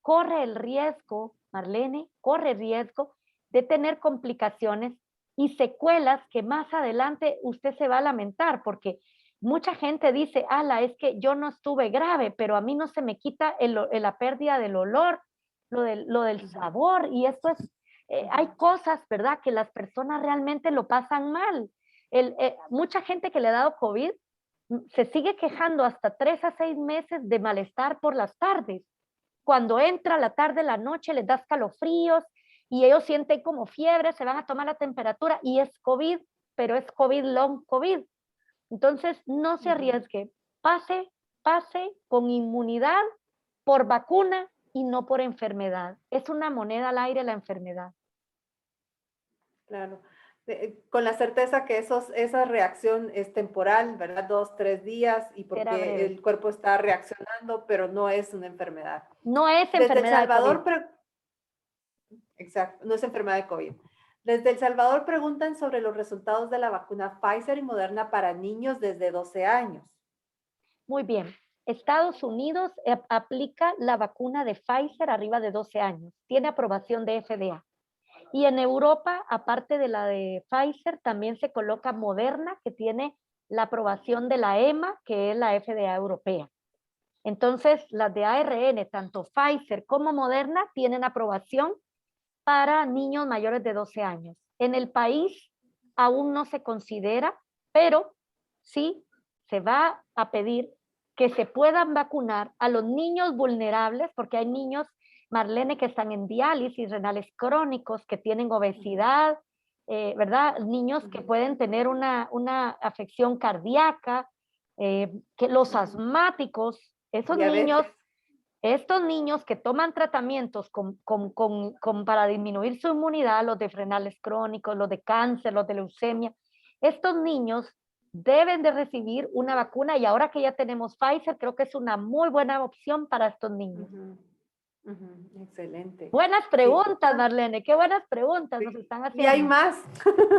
corre el riesgo, Marlene, corre el riesgo de tener complicaciones y secuelas que más adelante usted se va a lamentar porque mucha gente dice, ala, es que yo no estuve grave, pero a mí no se me quita la pérdida del olor, lo del sabor, y esto es, hay cosas, ¿verdad?, que las personas realmente lo pasan mal. Mucha gente que le ha dado COVID se sigue quejando hasta 3 a 6 meses de malestar por las tardes. Cuando entra la tarde, la noche, les da escalofríos y ellos sienten como fiebre, se van a tomar la temperatura y es COVID, pero es COVID long COVID. Entonces, no se arriesgue, pase con inmunidad por vacuna y no por enfermedad. Es una moneda al aire la enfermedad. Claro. Con la certeza que esa reacción es temporal, ¿verdad? 2, 3 días y Será porque breve. el cuerpo está reaccionando, pero no es una enfermedad. No es Desde El enfermedad de COVID. Salvador, exacto, no es enfermedad de COVID. Desde El Salvador preguntan sobre los resultados de la vacuna Pfizer y Moderna para niños desde 12 años. Muy bien. Estados Unidos aplica la vacuna de Pfizer arriba de 12 años. Tiene aprobación de FDA. Y en Europa, aparte de la de Pfizer, también se coloca Moderna, que tiene la aprobación de la EMA, que es la FDA europea. Entonces, las de ARN, tanto Pfizer como Moderna, tienen aprobación para niños mayores de 12 años. En el país aún no se considera, pero sí se va a pedir que se puedan vacunar a los niños vulnerables, porque hay niños, Marlene, que están en diálisis, renales crónicos, que tienen obesidad, ¿verdad? Niños que pueden tener una afección cardíaca, que los asmáticos, esos Diabetes. niños Estos niños que toman tratamientos para disminuir su inmunidad, los de frenales crónicos, los de cáncer, los de leucemia, estos niños deben de recibir una vacuna y ahora que ya tenemos Pfizer, creo que es una muy buena opción para estos niños. Ujú, ujú, excelente. Buenas Sí, preguntas, Marlene, qué buenas preguntas nos sí. están Y hay haciendo. más.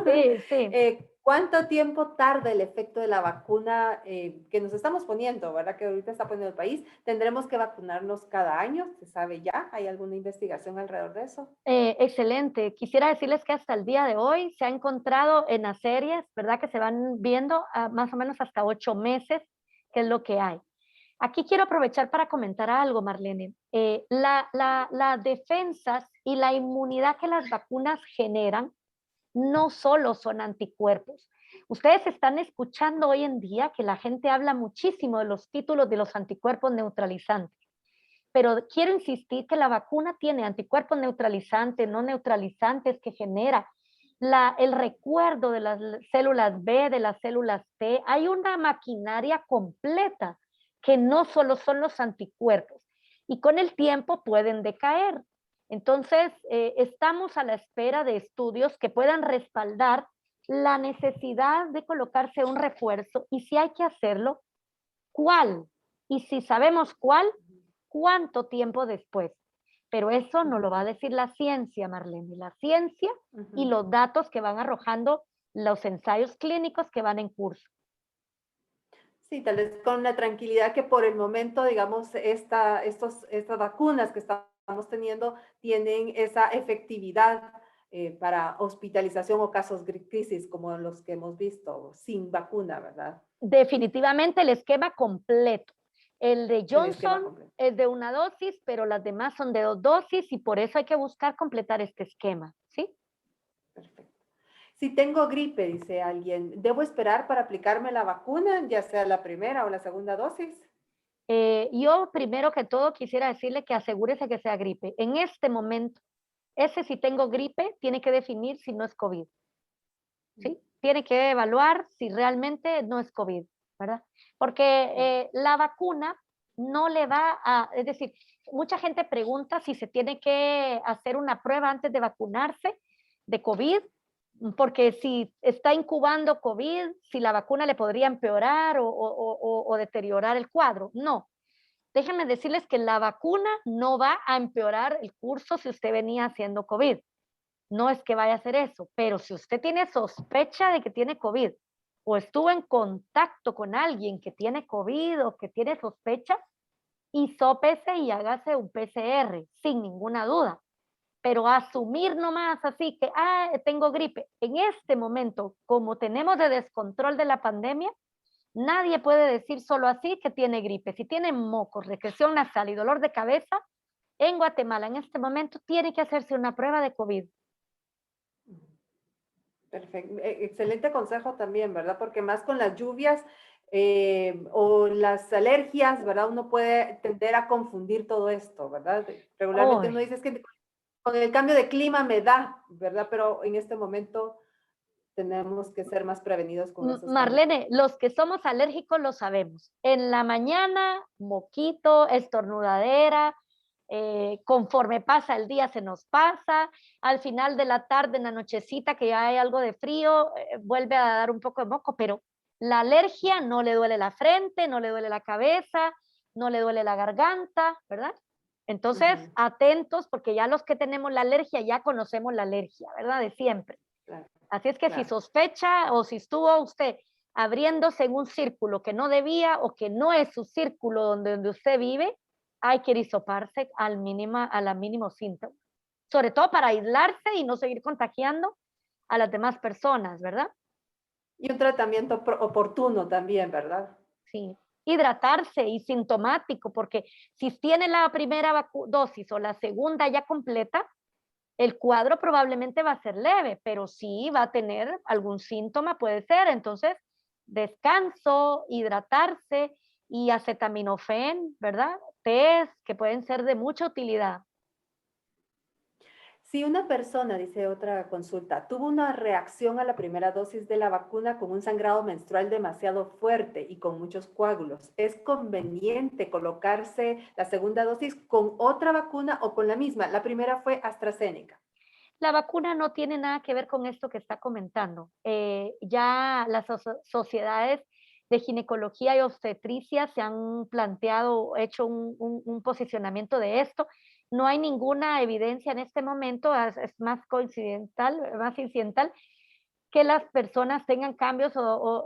Sí, sí. ¿Cuánto tiempo tarda el efecto de la vacuna que nos estamos poniendo, verdad? Que ahorita está poniendo el país. ¿Tendremos que vacunarnos cada año? ¿Se sabe ya? ¿Hay alguna investigación alrededor de eso? Excelente. Quisiera decirles que hasta el día de hoy se ha encontrado en las series, ¿verdad? Que se van viendo más o menos hasta 8 meses, que es lo que hay. Aquí quiero aprovechar para comentar algo, Marlene. Las defensas y la inmunidad que las vacunas generan no solo son anticuerpos. Ustedes están escuchando hoy en día que la gente habla muchísimo de los títulos de los anticuerpos neutralizantes, pero quiero insistir que la vacuna tiene anticuerpos neutralizantes, no neutralizantes, que genera el recuerdo de las células B, de las células T. Hay una maquinaria completa que no solo son los anticuerpos y con el tiempo pueden decaer. Entonces, estamos a la espera de estudios que puedan respaldar la necesidad de colocarse un refuerzo y si hay que hacerlo, ¿cuál? Y si sabemos cuál, ¿cuánto tiempo después? Pero eso no lo va a decir la ciencia, Marlene, la ciencia y los datos que van arrojando los ensayos clínicos que van en curso. Sí, tal vez con la tranquilidad que por el momento, digamos, estas vacunas que estamos teniendo tienen esa efectividad para hospitalización o casos crisis como los que hemos visto sin vacuna, ¿verdad? Definitivamente el esquema completo. El de El esquema Johnson completo. es de una dosis, pero las demás son de 2 dosis y por eso hay que buscar completar este esquema, ¿sí? Perfecto. Si tengo gripe, dice alguien, ¿debo esperar para aplicarme la vacuna, ya sea la primera o la segunda dosis? Yo primero que todo quisiera decirle que asegúrese que sea gripe. En este momento, ese si tengo gripe, tiene que definir si no es COVID, ¿sí? Tiene que evaluar si realmente no es COVID, ¿verdad? Porque la vacuna no le va a, es decir, mucha gente pregunta si se tiene que hacer una prueba antes de vacunarse de COVID, porque si está incubando COVID, si la vacuna le podría empeorar o deteriorar el cuadro. No, déjenme decirles que la vacuna no va a empeorar el curso si usted venía haciendo COVID. No es que vaya a hacer eso, pero si usted tiene sospecha de que tiene COVID o estuvo en contacto con alguien que tiene COVID o que tiene sospecha, hisópese y hágase un PCR sin ninguna duda. Pero asumir nomás así que, tengo gripe. En este momento, como tenemos de descontrol de la pandemia, nadie puede decir solo así que tiene gripe. Si tiene mocos, recreación nasal y dolor de cabeza, en Guatemala en este momento tiene que hacerse una prueba de COVID. Perfecto. Excelente consejo también, ¿verdad? Porque más con las lluvias o las alergias, ¿verdad? Uno puede tender a confundir todo esto, ¿verdad? Regularmente uno Hoy, dice es que con el cambio de clima me da, ¿verdad? Pero en este momento tenemos que ser más prevenidos con esos cambios. Marlene, los que somos alérgicos lo sabemos. En la mañana, moquito, estornudadera, conforme pasa el día se nos pasa, al final de la tarde, en la nochecita que ya hay algo de frío, vuelve a dar un poco de moco, pero la alergia no le duele la frente, no le duele la cabeza, no le duele la garganta, ¿verdad? Entonces, Ujú, atentos porque ya los que tenemos la alergia ya conocemos la alergia, ¿verdad? De siempre. claro, Así es que si claro. sospecha o si estuvo usted abriéndose en un círculo que no debía o que no es su círculo donde usted vive, hay que hisoparse a la mínimo síntoma. Sobre todo para aislarse y no seguir contagiando a las demás personas, ¿verdad? Y un tratamiento oportuno también, ¿verdad? Sí. Hidratarse y sintomático, porque si tiene la primera dosis o la segunda ya completa, el cuadro probablemente va a ser leve, pero sí va a tener algún síntoma, puede ser. Entonces, descanso, hidratarse y acetaminofén, ¿verdad? Test que pueden ser de mucha utilidad. Si una persona, dice otra consulta, tuvo una reacción a la primera dosis de la vacuna con un sangrado menstrual demasiado fuerte y con muchos coágulos, ¿es conveniente colocarse la segunda dosis con otra vacuna o con la misma? La primera fue AstraZeneca. La vacuna no tiene nada que ver con esto que está comentando. Ya las sociedades de ginecología y obstetricia se han planteado, hecho un posicionamiento de esto. No hay ninguna evidencia en este momento, es más coincidental, más incidental, que las personas tengan cambios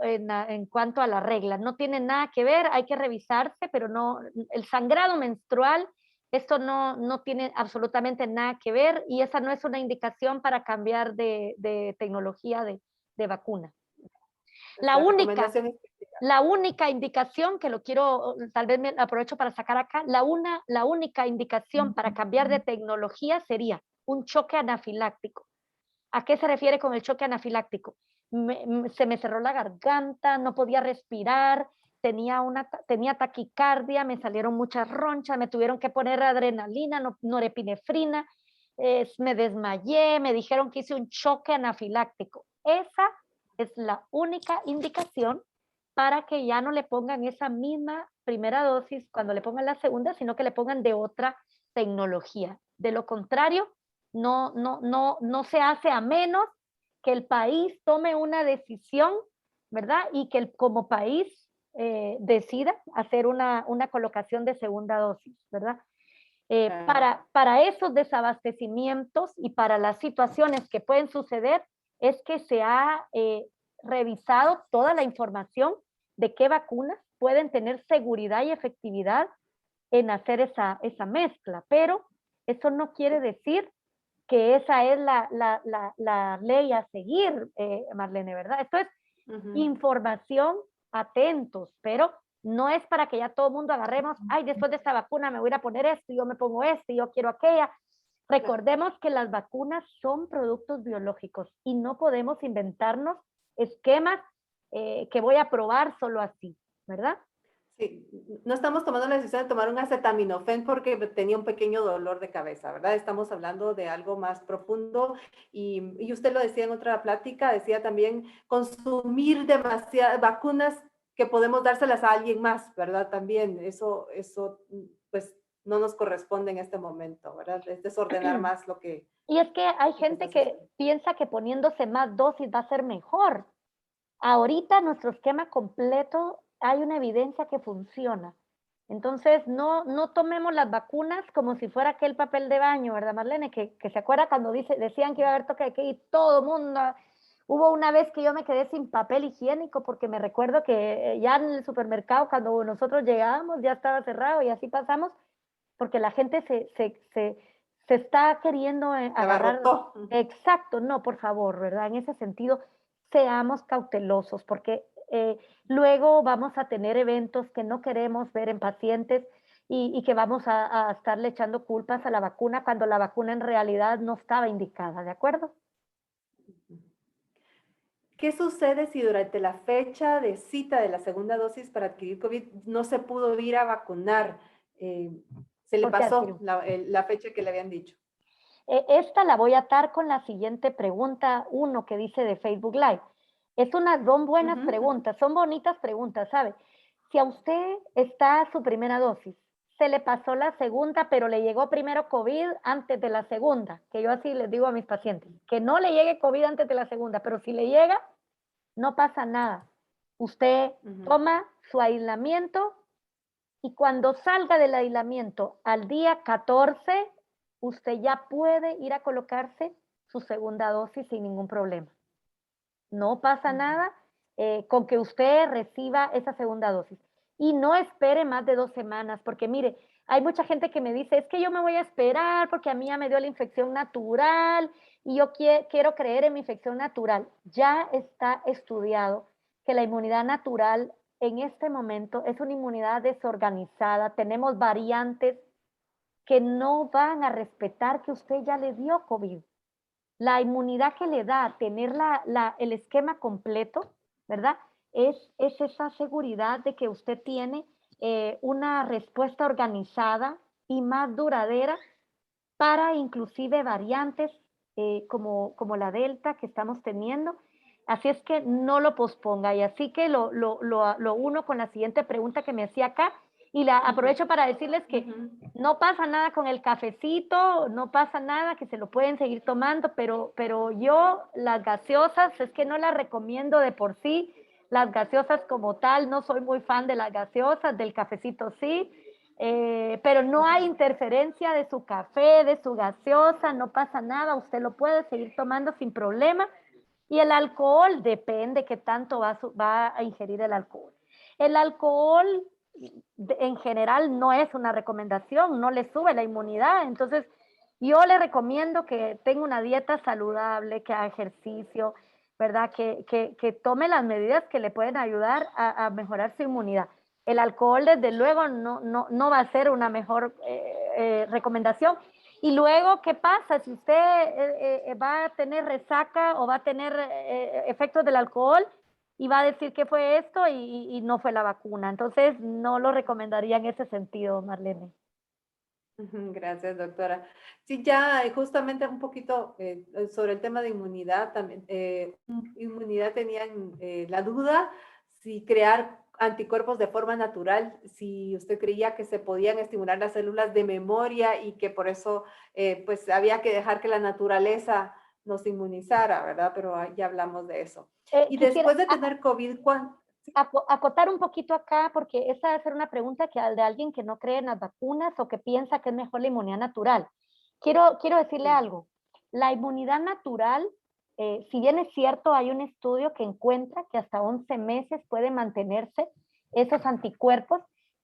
en cuanto a la regla. No tiene nada que ver, hay que revisarse, pero no, el sangrado menstrual, esto no tiene absolutamente nada que ver y esa no es una indicación para cambiar de tecnología de vacuna. La La única, recomendación es la única indicación que lo quiero, tal vez me aprovecho para sacar acá, la única indicación para cambiar de tecnología sería un choque anafiláctico. ¿A qué se refiere con el choque anafiláctico? Se me cerró la garganta, no podía respirar, tenía taquicardia, me salieron muchas ronchas, me tuvieron que poner adrenalina, norepinefrina, me desmayé, me dijeron que hice un choque anafiláctico. Esa es la única indicación para que ya no le pongan esa misma primera dosis cuando le pongan la segunda, sino que le pongan de otra tecnología. De lo contrario, no se hace a menos que el país tome una decisión, ¿verdad? Y que como país decida hacer una colocación de segunda dosis, ¿verdad? Para esos desabastecimientos y para las situaciones que pueden suceder es que se ha revisado toda la información de qué vacunas pueden tener seguridad y efectividad en hacer esa mezcla, pero eso no quiere decir que esa es la ley a seguir, Marlene, ¿verdad? Esto es información, atentos, pero no es para que ya todo el mundo agarremos, ay, después de esta vacuna me voy a ir a poner esto, yo me pongo esto, yo quiero aquella. Recordemos que las vacunas son productos biológicos y no podemos inventarnos esquemas que voy a probar solo así, ¿verdad? Sí, no estamos tomando la decisión de tomar un acetaminofén porque tenía un pequeño dolor de cabeza, ¿verdad? Estamos hablando de algo más profundo y usted lo decía en otra plática, decía también consumir demasiadas vacunas que podemos dárselas a alguien más, ¿verdad? También eso pues no nos corresponde en este momento, ¿verdad? Es desordenar más lo que, Y es que hay lo que gente está que sucediendo. piensa que poniéndose más dosis va a ser mejor. Ahorita nuestro esquema completo hay una evidencia que funciona. Entonces, no tomemos las vacunas como si fuera aquel papel de baño, ¿verdad, Marlene? Que se acuerda cuando decían que iba a haber toque de queda y todo el mundo. Hubo una vez que yo me quedé sin papel higiénico porque me recuerdo que ya en el supermercado, cuando nosotros llegábamos, ya estaba cerrado y así pasamos, porque la gente se está queriendo Se agarrar. abarrotó. Exacto, no, por favor, ¿verdad? En ese sentido, seamos cautelosos porque luego vamos a tener eventos que no queremos ver en pacientes y que vamos a estarle echando culpas a la vacuna cuando la vacuna en realidad no estaba indicada, ¿de acuerdo? ¿Qué sucede si durante la fecha de cita de la segunda dosis para adquirir COVID no se pudo ir a vacunar? Eh, Se le Porque pasó adquirió. la fecha que le habían dicho. Esta la voy a atar con la siguiente pregunta, uno que dice de Facebook Live. Son buenas preguntas, son bonitas preguntas, ¿sabe? Si a usted está su primera dosis, se le pasó la segunda, pero le llegó primero COVID antes de la segunda, que yo así les digo a mis pacientes, que no le llegue COVID antes de la segunda, pero si le llega, no pasa nada. Usted toma su aislamiento y cuando salga del aislamiento al día 14, usted ya puede ir a colocarse su segunda dosis sin ningún problema. No pasa nada con que usted reciba esa segunda dosis. Y no espere más de 2 semanas, porque mire, hay mucha gente que me dice, es que yo me voy a esperar porque a mí ya me dio la infección natural y yo quiero creer en mi infección natural. Ya está estudiado que la inmunidad natural en este momento es una inmunidad desorganizada. Tenemos variantes que no van a respetar que usted ya le dio COVID. La inmunidad que le da tener el esquema completo, ¿verdad? Es esa seguridad de que usted tiene una respuesta organizada y más duradera para inclusive variantes como la Delta que estamos teniendo. Así es que no lo posponga. Y así que lo uno con la siguiente pregunta que me hacía acá. Y la aprovecho para decirles que no pasa nada con el cafecito, no pasa nada, que se lo pueden seguir tomando, pero yo las gaseosas es que no las recomiendo de por sí. Las gaseosas como tal, no soy muy fan de las gaseosas, del cafecito sí, pero no hay interferencia de su café, de su gaseosa, no pasa nada, usted lo puede seguir tomando sin problema. Y el alcohol depende qué tanto va a ingerir el alcohol. El alcohol en general no es una recomendación, no le sube la inmunidad, entonces yo le recomiendo que tenga una dieta saludable, que haga ejercicio, ¿verdad? Que tome las medidas que le pueden ayudar a mejorar su inmunidad. El alcohol, desde luego, no va a ser una mejor recomendación. Y luego, ¿qué pasa? Si usted va a tener resaca o va a tener efectos del alcohol y va a decir que fue esto y no fue la vacuna. Entonces, no lo recomendaría en ese sentido, Marlene. Gracias, doctora. Sí, ya justamente un poquito sobre el tema de inmunidad, también, inmunidad tenían la duda si crear anticuerpos de forma natural, si usted creía que se podían estimular las células de memoria y que por eso pues había que dejar que la naturaleza nos inmunizara, ¿verdad? Pero ya hablamos de eso. Y Quisiera después de tener COVID, ¿cuánto? acotar un poquito acá, porque esa debe ser una pregunta de alguien que no cree en las vacunas o que piensa que es mejor la inmunidad natural. Quiero decirle Sí. algo. La inmunidad natural, si bien es cierto, hay un estudio que encuentra que hasta 11 meses pueden mantenerse esos anticuerpos.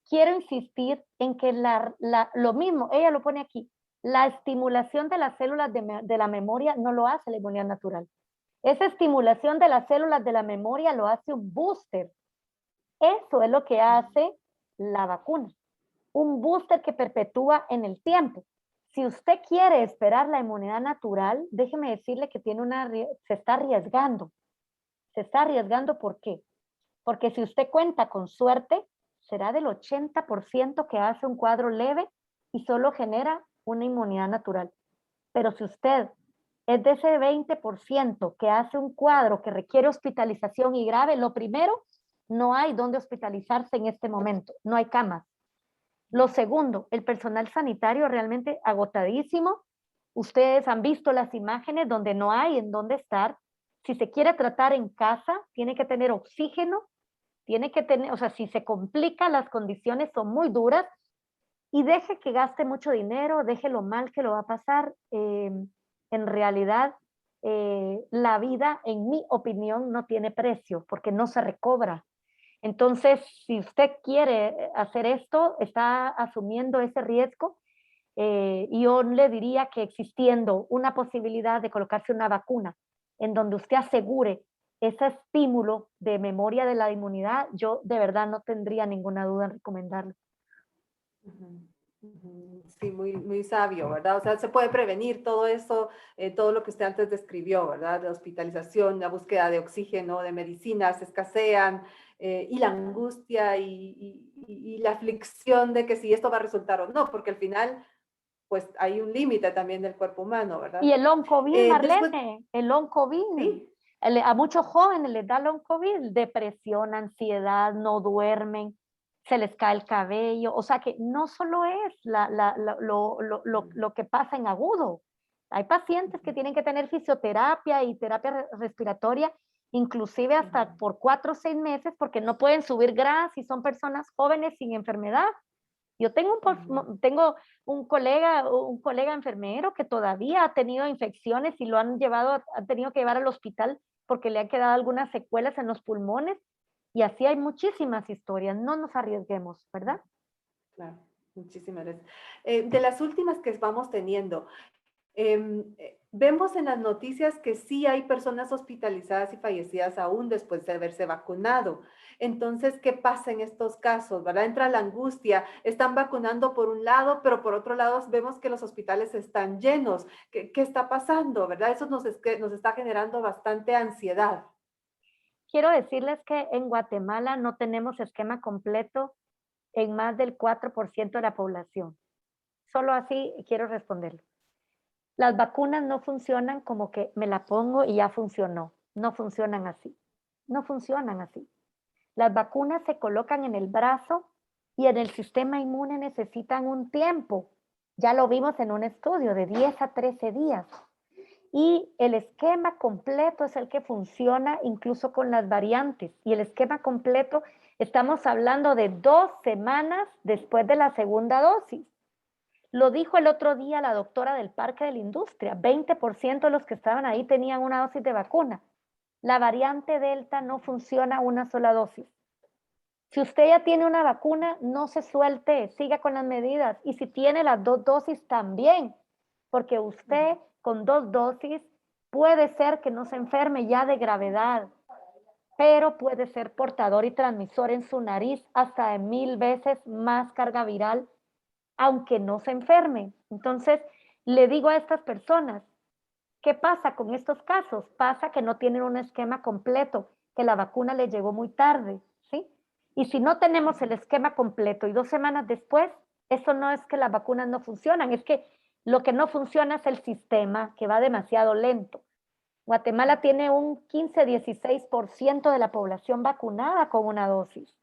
Quiero insistir en que lo mismo, ella lo pone aquí, la estimulación de las células de la memoria no lo hace la inmunidad natural. Esa estimulación de las células de la memoria lo hace un booster. Eso es lo que hace la vacuna. Un booster que perpetúa en el tiempo. Si usted quiere esperar la inmunidad natural, déjeme decirle que se está arriesgando. Se está arriesgando, ¿por qué? Porque si usted cuenta con suerte, será del 80% que hace un cuadro leve y solo genera una inmunidad natural. Pero si usted es de ese 20% que hace un cuadro que requiere hospitalización y grave, lo primero, no hay dónde hospitalizarse en este momento, no hay camas. Lo segundo, el personal sanitario realmente agotadísimo. Ustedes han visto las imágenes donde no hay en dónde estar. Si se quiere tratar en casa, tiene que tener oxígeno, tiene que tener, o sea, si se complica, las condiciones son muy duras y deje que gaste mucho dinero, deje lo mal que lo va a pasar. En realidad, la vida, en mi opinión, no tiene precio porque no se recobra. Entonces, si usted quiere hacer esto, está asumiendo ese riesgo. Y yo le diría que existiendo una posibilidad de colocarse una vacuna en donde usted asegure ese estímulo de memoria de la inmunidad, yo de verdad no tendría ninguna duda en recomendarlo. Sí, muy, muy sabio, ¿verdad? O sea, se puede prevenir todo eso, todo lo que usted antes describió, ¿verdad? La hospitalización, la búsqueda de oxígeno, de medicinas, escasean, y la angustia y la aflicción de que si esto va a resultar o no, porque al final, pues hay un límite también del cuerpo humano, Y ¿verdad? el long COVID, Después, Marlene, el long COVID, sí. a muchos jóvenes les da long COVID, depresión, ansiedad, no duermen, se les cae el cabello, o sea que no solo es lo que pasa en agudo, hay pacientes que tienen que tener fisioterapia y terapia respiratoria, inclusive hasta por 4 o 6 meses, porque no pueden subir grasa y son personas jóvenes sin enfermedad. Yo tengo un colega enfermero que todavía ha tenido infecciones y lo han tenido que llevar al hospital porque le han quedado algunas secuelas en los pulmones y así hay muchísimas historias. No nos arriesguemos, ¿verdad? Claro, muchísimas gracias. De las últimas que vamos teniendo, vemos en las noticias que sí hay personas hospitalizadas y fallecidas aún después de haberse vacunado. Entonces, ¿qué pasa en estos casos? ¿Verdad? Entra la angustia, están vacunando por un lado, pero por otro lado vemos que los hospitales están llenos. ¿Qué está pasando? ¿Verdad? Eso nos está generando bastante ansiedad. Quiero decirles que en Guatemala no tenemos esquema completo en más del 4% de la población. Solo así quiero responderlo. Las vacunas no funcionan como que me la pongo y ya funcionó. No funcionan así. No funcionan así. Las vacunas se colocan en el brazo y en el sistema inmune necesitan un tiempo. Ya lo vimos en un estudio de 10 a 13 días. Y el esquema completo es el que funciona incluso con las variantes. Y el esquema completo, estamos hablando de 2 semanas después de la segunda dosis. Lo dijo el otro día la doctora del Parque de la Industria, 20% de los que estaban ahí tenían una dosis de vacuna. La variante Delta no funciona una sola dosis. Si usted ya tiene una vacuna, no se suelte, siga con las medidas. Y si tiene las 2 dosis, también, porque usted con 2 dosis puede ser que no se enferme ya de gravedad, pero puede ser portador y transmisor en su nariz hasta de 1000 veces más carga viral, aunque no se enferme. Entonces, le digo a estas personas, ¿qué pasa con estos casos? Pasa que no tienen un esquema completo, que la vacuna les llegó muy tarde, ¿sí? Y si no tenemos el esquema completo y 2 semanas después, eso no es que las vacunas no funcionan, es que lo que no funciona es el sistema, que va demasiado lento. Guatemala tiene un 15-16% de la población vacunada con una dosis.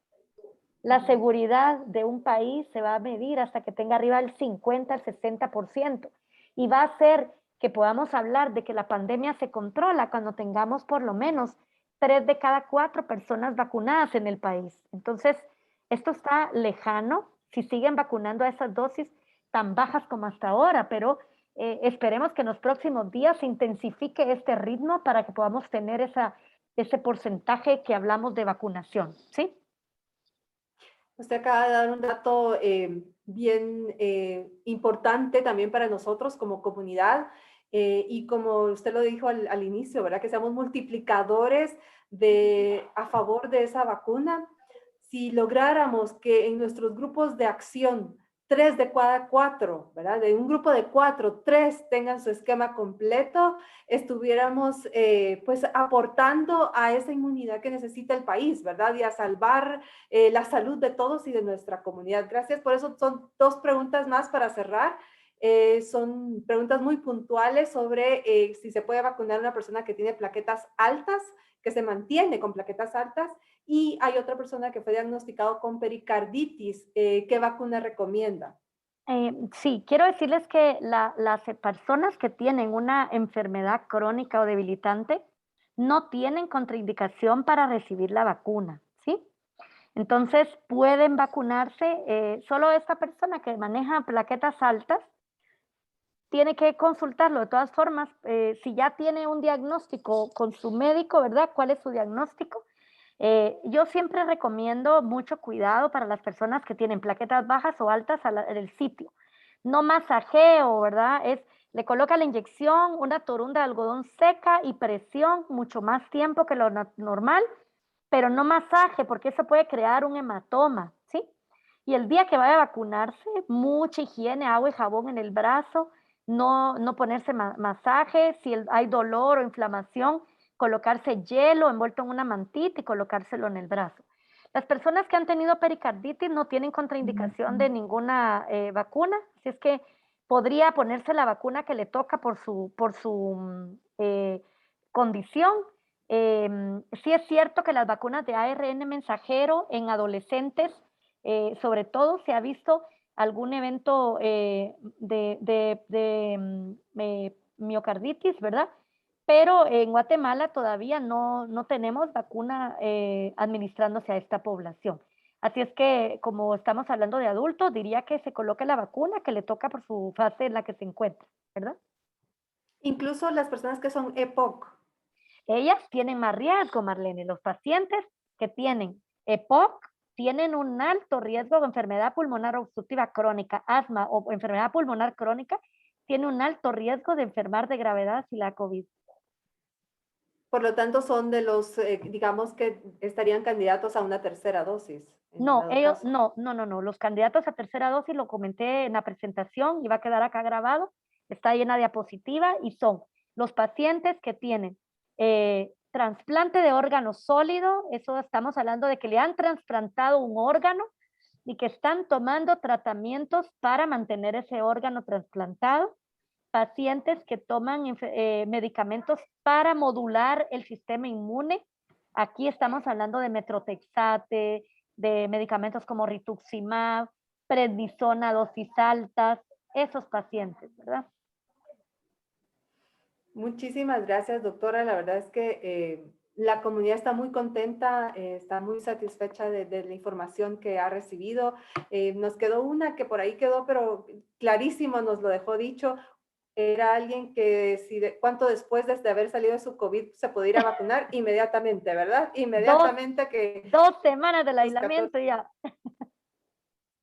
La seguridad de un país se va a medir hasta que tenga arriba el 50 al 60%. Y va a hacer que podamos hablar de que la pandemia se controla cuando tengamos por lo menos 3 de cada 4 personas vacunadas en el país. Entonces, esto está lejano si siguen vacunando a esas dosis tan bajas como hasta ahora, pero esperemos que en los próximos días se intensifique este ritmo para que podamos tener ese porcentaje que hablamos de vacunación, ¿sí? Usted acaba de dar un dato bien importante también para nosotros como comunidad y como usted lo dijo al inicio, ¿verdad? Que seamos multiplicadores a favor de esa vacuna. Si lográramos que en nuestros grupos de acción 3 de cada 4, ¿verdad? De un grupo de 4, 3 tengan su esquema completo, estuviéramos pues aportando a esa inmunidad que necesita el país, ¿verdad? Y a salvar la salud de todos y de nuestra comunidad. Gracias. Por eso son 2 preguntas más para cerrar. Son preguntas muy puntuales sobre si se puede vacunar a una persona que tiene plaquetas altas, que se mantiene con plaquetas altas, y hay otra persona que fue diagnosticado con pericarditis. ¿Qué vacuna recomienda? Sí, quiero decirles que las personas que tienen una enfermedad crónica o debilitante no tienen contraindicación para recibir la vacuna, ¿sí? Entonces pueden vacunarse, solo esta persona que maneja plaquetas altas tiene que consultarlo. De todas formas, si ya tiene un diagnóstico con su médico, ¿verdad? ¿Cuál es su diagnóstico? Yo siempre recomiendo mucho cuidado para las personas que tienen plaquetas bajas o altas en el sitio. No masajeo, ¿verdad? Le coloca la inyección, una torunda de algodón seca y presión, mucho más tiempo que lo normal, pero no masaje, porque eso puede crear un hematoma, ¿sí? Y el día que vaya a vacunarse, mucha higiene, agua y jabón en el brazo, no ponerse masaje, si hay dolor o inflamación, colocarse hielo envuelto en una mantita y colocárselo en el brazo. Las personas que han tenido pericarditis no tienen contraindicación de ninguna vacuna, así es que podría ponerse la vacuna que le toca por su condición. Sí es cierto que las vacunas de ARN mensajero en adolescentes, sobre todo, se ha visto algún evento de miocarditis, ¿verdad? Pero en Guatemala todavía no tenemos vacuna administrándose a esta población. Así es que, como estamos hablando de adultos, diría que se coloque la vacuna que le toca por su fase en la que se encuentra, ¿verdad? Incluso las personas que son EPOC. Ellas tienen más riesgo, Marlene. Los pacientes que tienen EPOC tienen un alto riesgo de enfermedad pulmonar obstructiva crónica, asma o enfermedad pulmonar crónica, tiene un alto riesgo de enfermar de gravedad si la COVID. Por lo tanto, son de los, digamos, que estarían candidatos a una tercera dosis, en No, dado ellos, caso. no. Los candidatos a tercera dosis lo comenté en la presentación y va a quedar acá grabado. Está ahí en la diapositiva y son los pacientes que tienen trasplante de órgano sólido, eso estamos hablando de que le han trasplantado un órgano y que están tomando tratamientos para mantener ese órgano trasplantado. pacientes que toman medicamentos para modular el sistema inmune. Aquí estamos hablando de metrotexate, de medicamentos como rituximab, prednisona a dosis altas, esos pacientes, ¿verdad? Muchísimas gracias, doctora. La verdad es que la comunidad está muy contenta, está muy satisfecha de la información que ha recibido. Nos quedó una que por ahí quedó, pero clarísimo nos lo dejó dicho. Era alguien que cuánto después de haber salido de su COVID se podía ir a vacunar inmediatamente, ¿verdad? Dos, Inmediatamente que 2 semanas del sus 14. aislamiento y ya.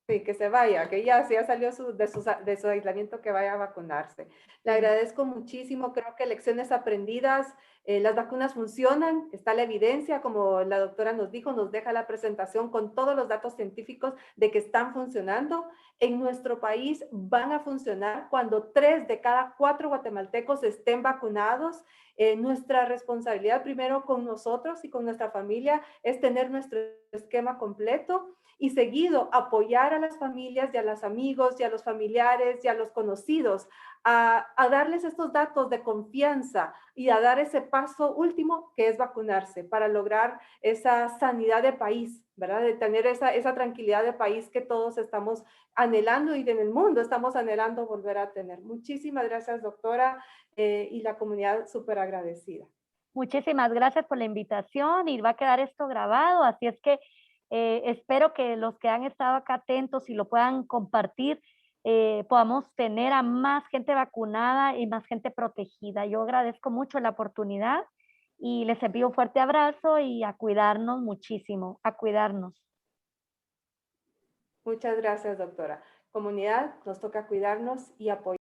Sí, que se vaya, que ya, si ya salió de su aislamiento, que vaya a vacunarse. Le Sí. agradezco muchísimo, creo que lecciones aprendidas, las vacunas funcionan, está la evidencia, como la doctora nos dijo, nos deja la presentación con todos los datos científicos de que están funcionando. En nuestro país van a funcionar cuando 3 de cada 4 guatemaltecos estén vacunados. Nuestra responsabilidad primero con nosotros y con nuestra familia es tener nuestro esquema completo y seguido apoyar a las familias y a los amigos y a los familiares y a los conocidos a darles estos datos de confianza y a dar ese paso último que es vacunarse para lograr esa sanidad de país, ¿verdad? De tener esa tranquilidad de país que todos estamos anhelando y en el mundo estamos anhelando volver a tener. Muchísimas gracias, doctora, y la comunidad súper agradecida. Muchísimas gracias por la invitación y va a quedar esto grabado, así es que espero que los que han estado acá atentos y lo puedan compartir, podamos tener a más gente vacunada y más gente protegida. Yo agradezco mucho la oportunidad y les envío un fuerte abrazo y a cuidarnos muchísimo, a cuidarnos. Muchas gracias, doctora. Comunidad, nos toca cuidarnos y apoyar.